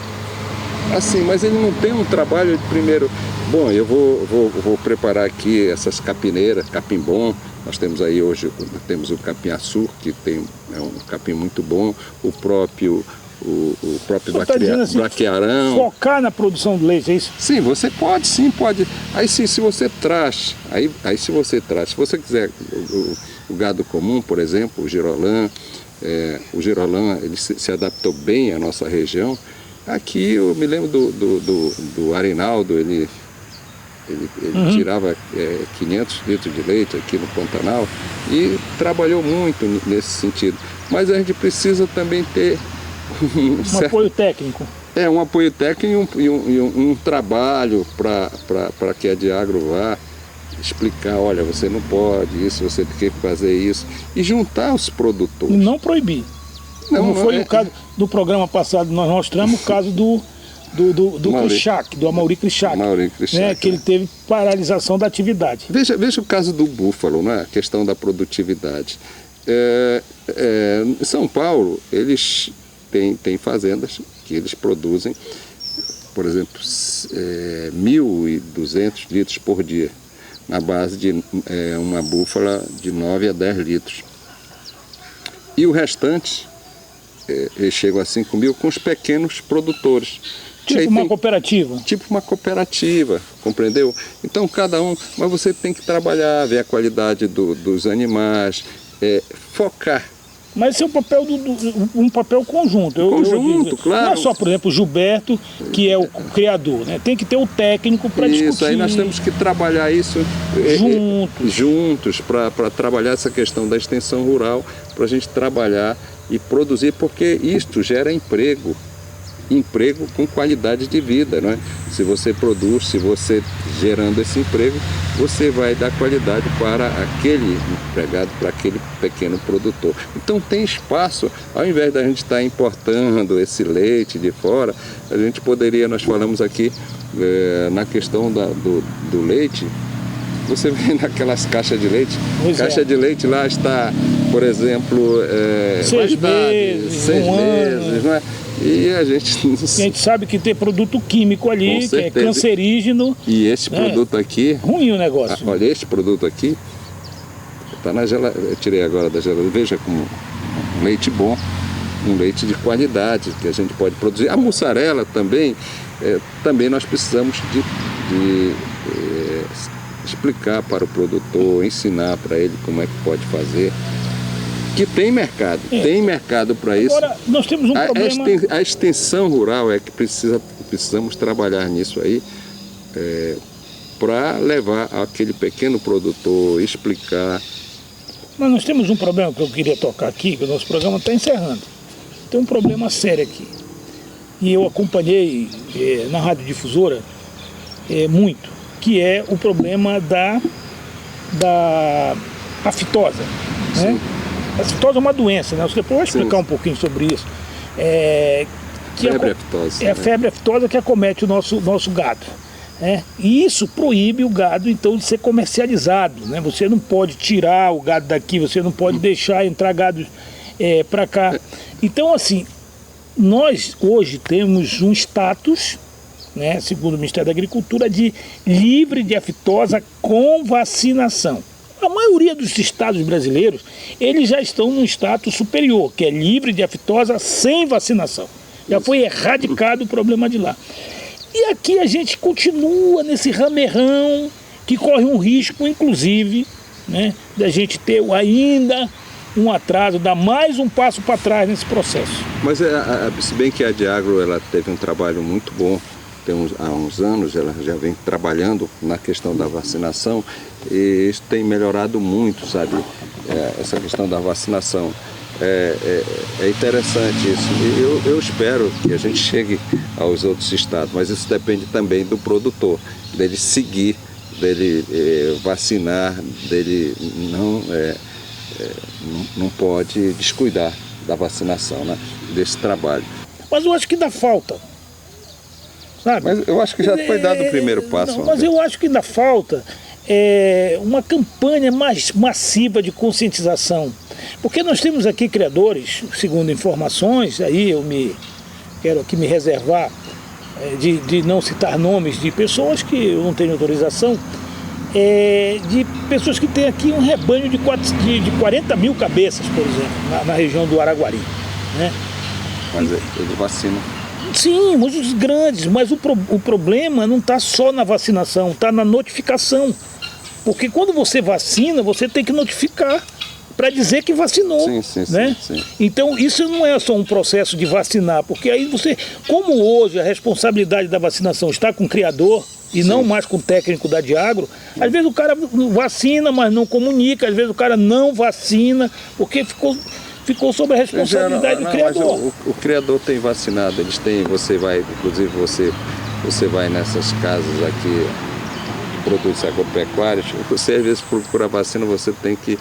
Speaker 9: assim, mas ele não tem um trabalho de primeiro. Bom, eu vou preparar aqui essas capineiras, capim bom. Nós temos aí hoje, temos o capim açúcar, que é um capim muito bom, o próprio braquiarão.
Speaker 1: Focar na produção do leite, é isso?
Speaker 9: Sim, você pode, Aí se você traz, se você quiser o gado comum, por exemplo, o girolã, ele se adaptou bem à nossa região. Aqui eu me lembro do Arinaldo, ele tirava 500 litros de leite aqui no Pantanal e trabalhou muito nesse sentido. Mas a gente precisa também ter
Speaker 1: apoio técnico.
Speaker 9: Um apoio técnico e um trabalho para que a Diagro vá explicar, olha, você não pode isso, você tem que fazer isso, e juntar os produtores.
Speaker 1: E não proibir. Como foi o caso do programa passado, nós mostramos o caso do Krishak, do Amaury Krishak, né, que ele teve paralisação da atividade.
Speaker 9: Veja o caso do búfalo, né, a questão da produtividade. Em São Paulo, eles têm fazendas que eles produzem, por exemplo, 1.200 litros por dia, na base de uma búfala de 9 a 10 litros. E o restante, eles chegam a 5 mil com os pequenos produtores.
Speaker 1: Tipo uma cooperativa?
Speaker 9: Tipo uma cooperativa, compreendeu? Então cada um, mas você tem que trabalhar, ver a qualidade dos animais, focar.
Speaker 1: Mas esse é o papel um papel conjunto.
Speaker 9: Claro.
Speaker 1: Não é só, por exemplo, o Gilberto, que é o criador, né? Tem que ter o técnico para discutir.
Speaker 9: Isso, aí nós temos que trabalhar isso juntos para trabalhar essa questão da extensão rural, para a gente trabalhar e produzir, porque isto gera emprego com qualidade de vida, né? Se você produz, se você gerando esse emprego, você vai dar qualidade para aquele empregado, para aquele pequeno produtor. Então tem espaço, ao invés da gente estar importando esse leite de fora, a gente poderia, nós falamos aqui na questão do leite, você vê naquelas caixas de leite, de leite lá está, por exemplo,
Speaker 1: 6 meses,
Speaker 9: 6 meses, não é? E a gente
Speaker 1: sabe que tem produto químico ali, que é cancerígeno.
Speaker 9: E esse produto aqui...
Speaker 1: Ruim o negócio.
Speaker 9: Olha, este produto aqui, está na geladeira, eu tirei agora da geladeira, veja como um leite bom, um leite de qualidade que a gente pode produzir. A mussarela também nós precisamos de explicar para o produtor, ensinar para ele como é que pode fazer. Que tem mercado para isso.
Speaker 1: Agora, nós temos um problema...
Speaker 9: A extensão rural é que precisamos trabalhar nisso aí, para levar aquele pequeno produtor, explicar.
Speaker 1: Mas nós temos um problema que eu queria tocar aqui, que o nosso programa está encerrando. Tem um problema sério aqui. E eu acompanhei na radiodifusora muito, que é o problema da aftosa. Né? A aftosa é uma doença, né? Você pode explicar um pouquinho sobre isso?
Speaker 9: Febre aftosa.
Speaker 1: É a febre aftosa que acomete o nosso gado. E isso proíbe o gado, então, de ser comercializado. Né? Você não pode tirar o gado daqui, você não pode deixar entrar gado para cá. Então, assim, nós hoje temos um status, né, segundo o Ministério da Agricultura, de livre de aftosa com vacinação. A maioria dos estados brasileiros, eles já estão num status superior, que é livre de aftosa sem vacinação. Já foi erradicado o problema de lá. E aqui a gente continua nesse ramerrão que corre um risco, inclusive, né, da gente ter ainda um atraso, dar mais um passo para trás nesse processo.
Speaker 9: Mas se bem que a Diagro ela teve um trabalho muito bom, há uns anos ela já vem trabalhando na questão da vacinação e isso tem melhorado muito, sabe, essa questão da vacinação. É interessante isso. Eu espero que a gente chegue aos outros estados, mas isso depende também do produtor, dele seguir, dele vacinar, dele não pode descuidar da vacinação, né, desse trabalho.
Speaker 1: Mas eu acho que ainda falta, sabe?
Speaker 9: Mas eu acho que já foi dado o primeiro passo.
Speaker 1: Não, mas eu acho que ainda falta uma campanha mais massiva de conscientização. Porque nós temos aqui criadores, segundo informações, aí eu quero aqui me reservar de não citar nomes de pessoas que eu não tenho autorização, de pessoas que têm aqui um rebanho de 40 mil cabeças, por exemplo, na região do Araguari. Né?
Speaker 9: Mas ele vacina.
Speaker 1: Sim, muitos grandes, mas o problema não está só na vacinação, está na notificação. Porque quando você vacina, você tem que notificar para dizer que vacinou.
Speaker 9: Sim,
Speaker 1: né?
Speaker 9: Sim.
Speaker 1: Então isso não é só um processo de vacinar, porque aí você, como hoje a responsabilidade da vacinação está com o criador e não mais com o técnico da Diagro, às vezes o cara vacina, mas não comunica, às vezes o cara não vacina, porque ficou sob a responsabilidade do criador.
Speaker 9: Mas o criador tem vacinado, eles têm, inclusive você vai nessas casas aqui, produtos agropecuários, você às vezes procura vacina, você tem que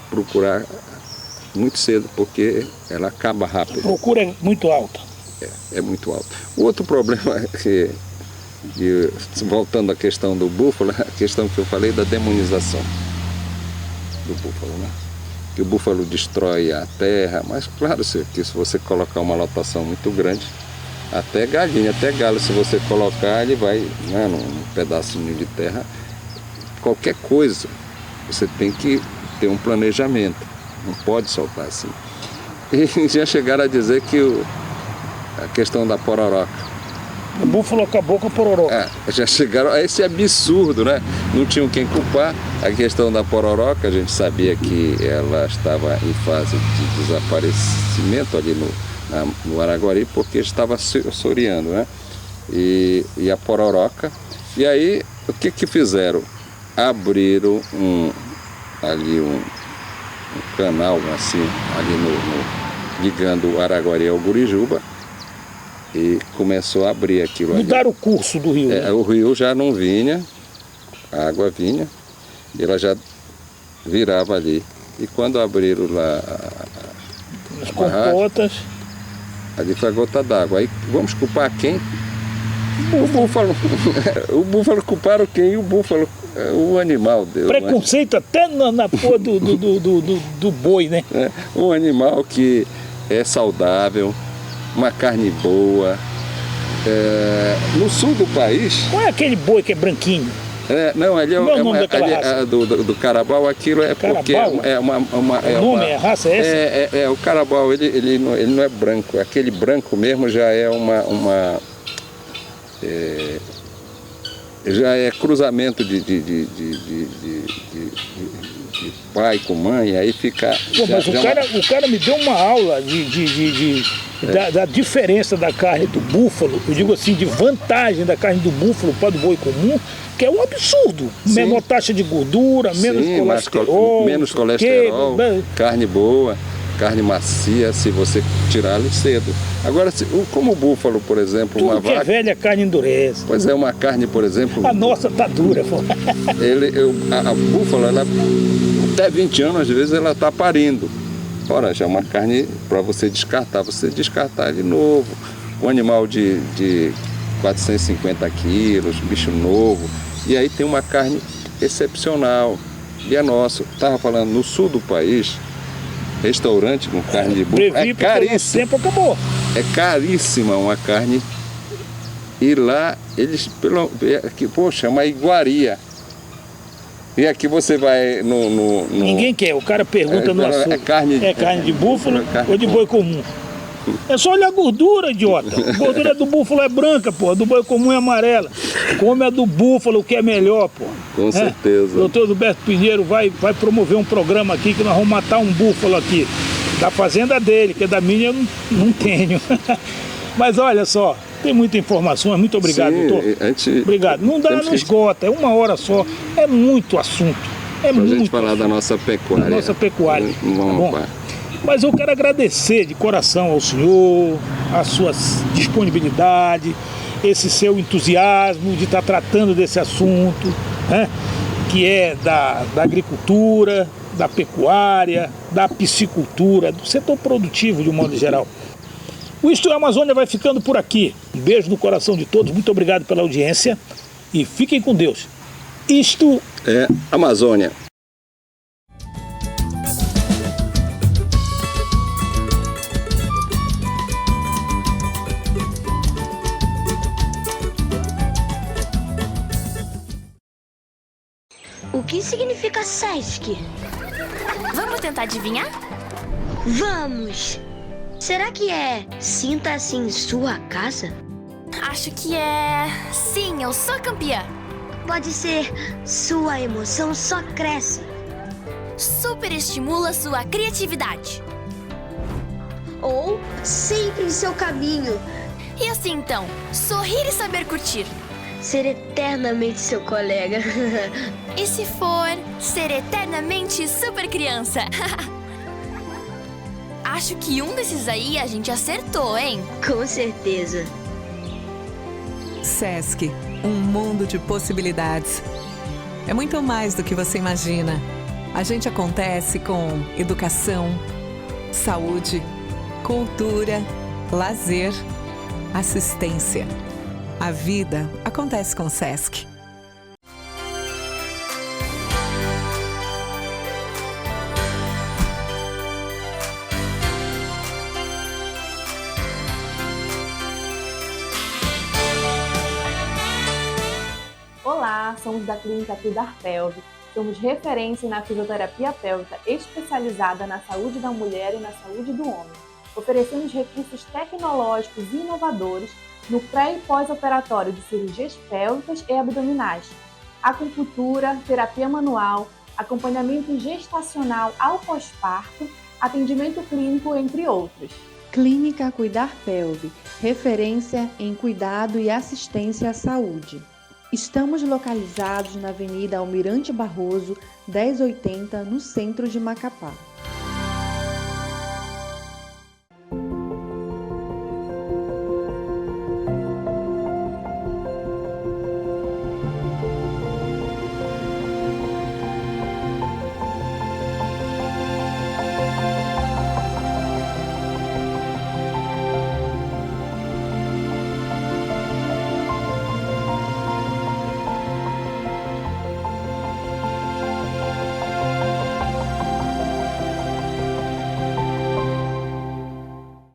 Speaker 9: procurar muito cedo, porque ela acaba rápido.
Speaker 1: A procura é muito alta.
Speaker 9: É muito alta. O outro problema é que, voltando à questão do búfalo, a questão que eu falei da demonização do búfalo, né? Que o búfalo destrói a terra, mas claro que se você colocar uma lotação muito grande, até galinha, até galo, se você colocar, ele vai, né, num pedacinho de terra, qualquer coisa, você tem que ter um planejamento, não pode soltar assim. E já chegaram a dizer que a questão da pororoca.
Speaker 1: O búfalo acabou com a pororoca.
Speaker 9: Já chegaram a esse absurdo, né? Não tinham quem culpar. A questão da pororoca, a gente sabia que ela estava em fase de desaparecimento ali no Araguari, porque estava soriando, né? E a pororoca. E aí, o que fizeram? Abriram um canal assim, ali ligando o Araguari ao Gurijuba, e começou a abrir aquilo ali.
Speaker 1: Mudaram o curso do rio.
Speaker 9: Né? O rio já não vinha, a água vinha, e ela já virava ali. E quando abriram lá
Speaker 1: as compotas,
Speaker 9: ali foi a gota d'água. Aí vamos culpar quem? O búfalo. O búfalo culparam quem? O búfalo, o animal.
Speaker 1: Preconceito até na porra do boi, né?
Speaker 9: Um animal que é saudável, uma carne boa. No sul do país...
Speaker 1: Qual é aquele boi que é branquinho?
Speaker 9: Não, ali do carabao, aquilo é
Speaker 1: carabao?
Speaker 9: Porque
Speaker 1: a raça é essa?
Speaker 9: O carabao, ele não é branco, aquele branco mesmo já é já é cruzamento de pai com mãe, aí fica...
Speaker 1: Pô, mas o cara me deu uma aula da diferença da carne do búfalo, eu digo assim, de vantagem da carne do búfalo para do boi comum, que é um absurdo. Sim. Menor taxa de gordura, menos colesterol.
Speaker 9: Menos colesterol, carne boa. carne macia se você tirá-la cedo. Agora, como o búfalo, por exemplo,
Speaker 1: Tudo
Speaker 9: uma
Speaker 1: que é velha, a carne endurece.
Speaker 9: Pois é, uma carne, por exemplo...
Speaker 1: A nossa tá dura, pô.
Speaker 9: A búfala, ela, até 20 anos, às vezes, ela está parindo. Ora, já é uma carne para você descartar de novo. Um animal de 450 quilos, bicho novo. E aí tem uma carne excepcional. E é nosso. Estava falando, no sul do país, restaurante com carne de búfalo, é caríssimo.
Speaker 1: O tempo acabou.
Speaker 9: É caríssima uma carne. E lá, eles, chama iguaria. E aqui você vai no...
Speaker 1: Ninguém quer, o cara pergunta no açougue. É carne de búfalo ou de boi comum? É só olhar a gordura, idiota. A gordura do búfalo é branca, pô. A do boi comum é amarela. Come a do búfalo, que é melhor, pô.
Speaker 9: Com certeza.
Speaker 1: O doutor Roberto Pinheiro vai promover um programa aqui que nós vamos matar um búfalo aqui. Da fazenda dele, que é da minha eu não tenho. Mas olha só, tem muita informação. Muito obrigado, doutor. Obrigado. Não esgota, é 1 hora só. É muito assunto.
Speaker 9: Pra gente falar da nossa pecuária.
Speaker 1: Da nossa pecuária.
Speaker 9: Vamos lá.
Speaker 1: Mas eu quero agradecer de coração ao senhor, a sua disponibilidade, esse seu entusiasmo de estar tratando desse assunto, né, que é da agricultura, da pecuária, da piscicultura, do setor produtivo de um modo geral. O Isto é Amazônia vai ficando por aqui. Um beijo no coração de todos, muito obrigado pela audiência e fiquem com Deus. Isto
Speaker 9: é Amazônia.
Speaker 4: O que significa SESC?
Speaker 5: Vamos tentar adivinhar?
Speaker 4: Vamos! Será que é sinta-se em sua casa?
Speaker 5: Acho que é... Sim, eu sou campeã.
Speaker 4: Pode ser sua emoção só cresce.
Speaker 5: Superestimula sua criatividade.
Speaker 4: Ou sempre em seu caminho.
Speaker 5: E assim então, sorrir e saber curtir.
Speaker 4: Ser eternamente seu colega.
Speaker 5: E se for ser eternamente super criança? Acho que um desses aí a gente acertou, hein?
Speaker 4: Com certeza.
Speaker 6: SESC, um mundo de possibilidades. É muito mais do que você imagina. A gente acontece com educação, saúde, cultura, lazer, assistência. A vida acontece com o SESC.
Speaker 7: Olá, somos da Clínica Cuidar Pelve. Somos referência na fisioterapia pélvica especializada na saúde da mulher e na saúde do homem. Oferecemos recursos tecnológicos e inovadores no pré- e pós-operatório de cirurgias pélvicas e abdominais, acupuntura, terapia manual, acompanhamento gestacional ao pós-parto, atendimento clínico, entre outros.
Speaker 8: Clínica Cuidar Pelve, referência em cuidado e assistência à saúde. Estamos localizados na Avenida Almirante Barroso, 1080, no centro de Macapá.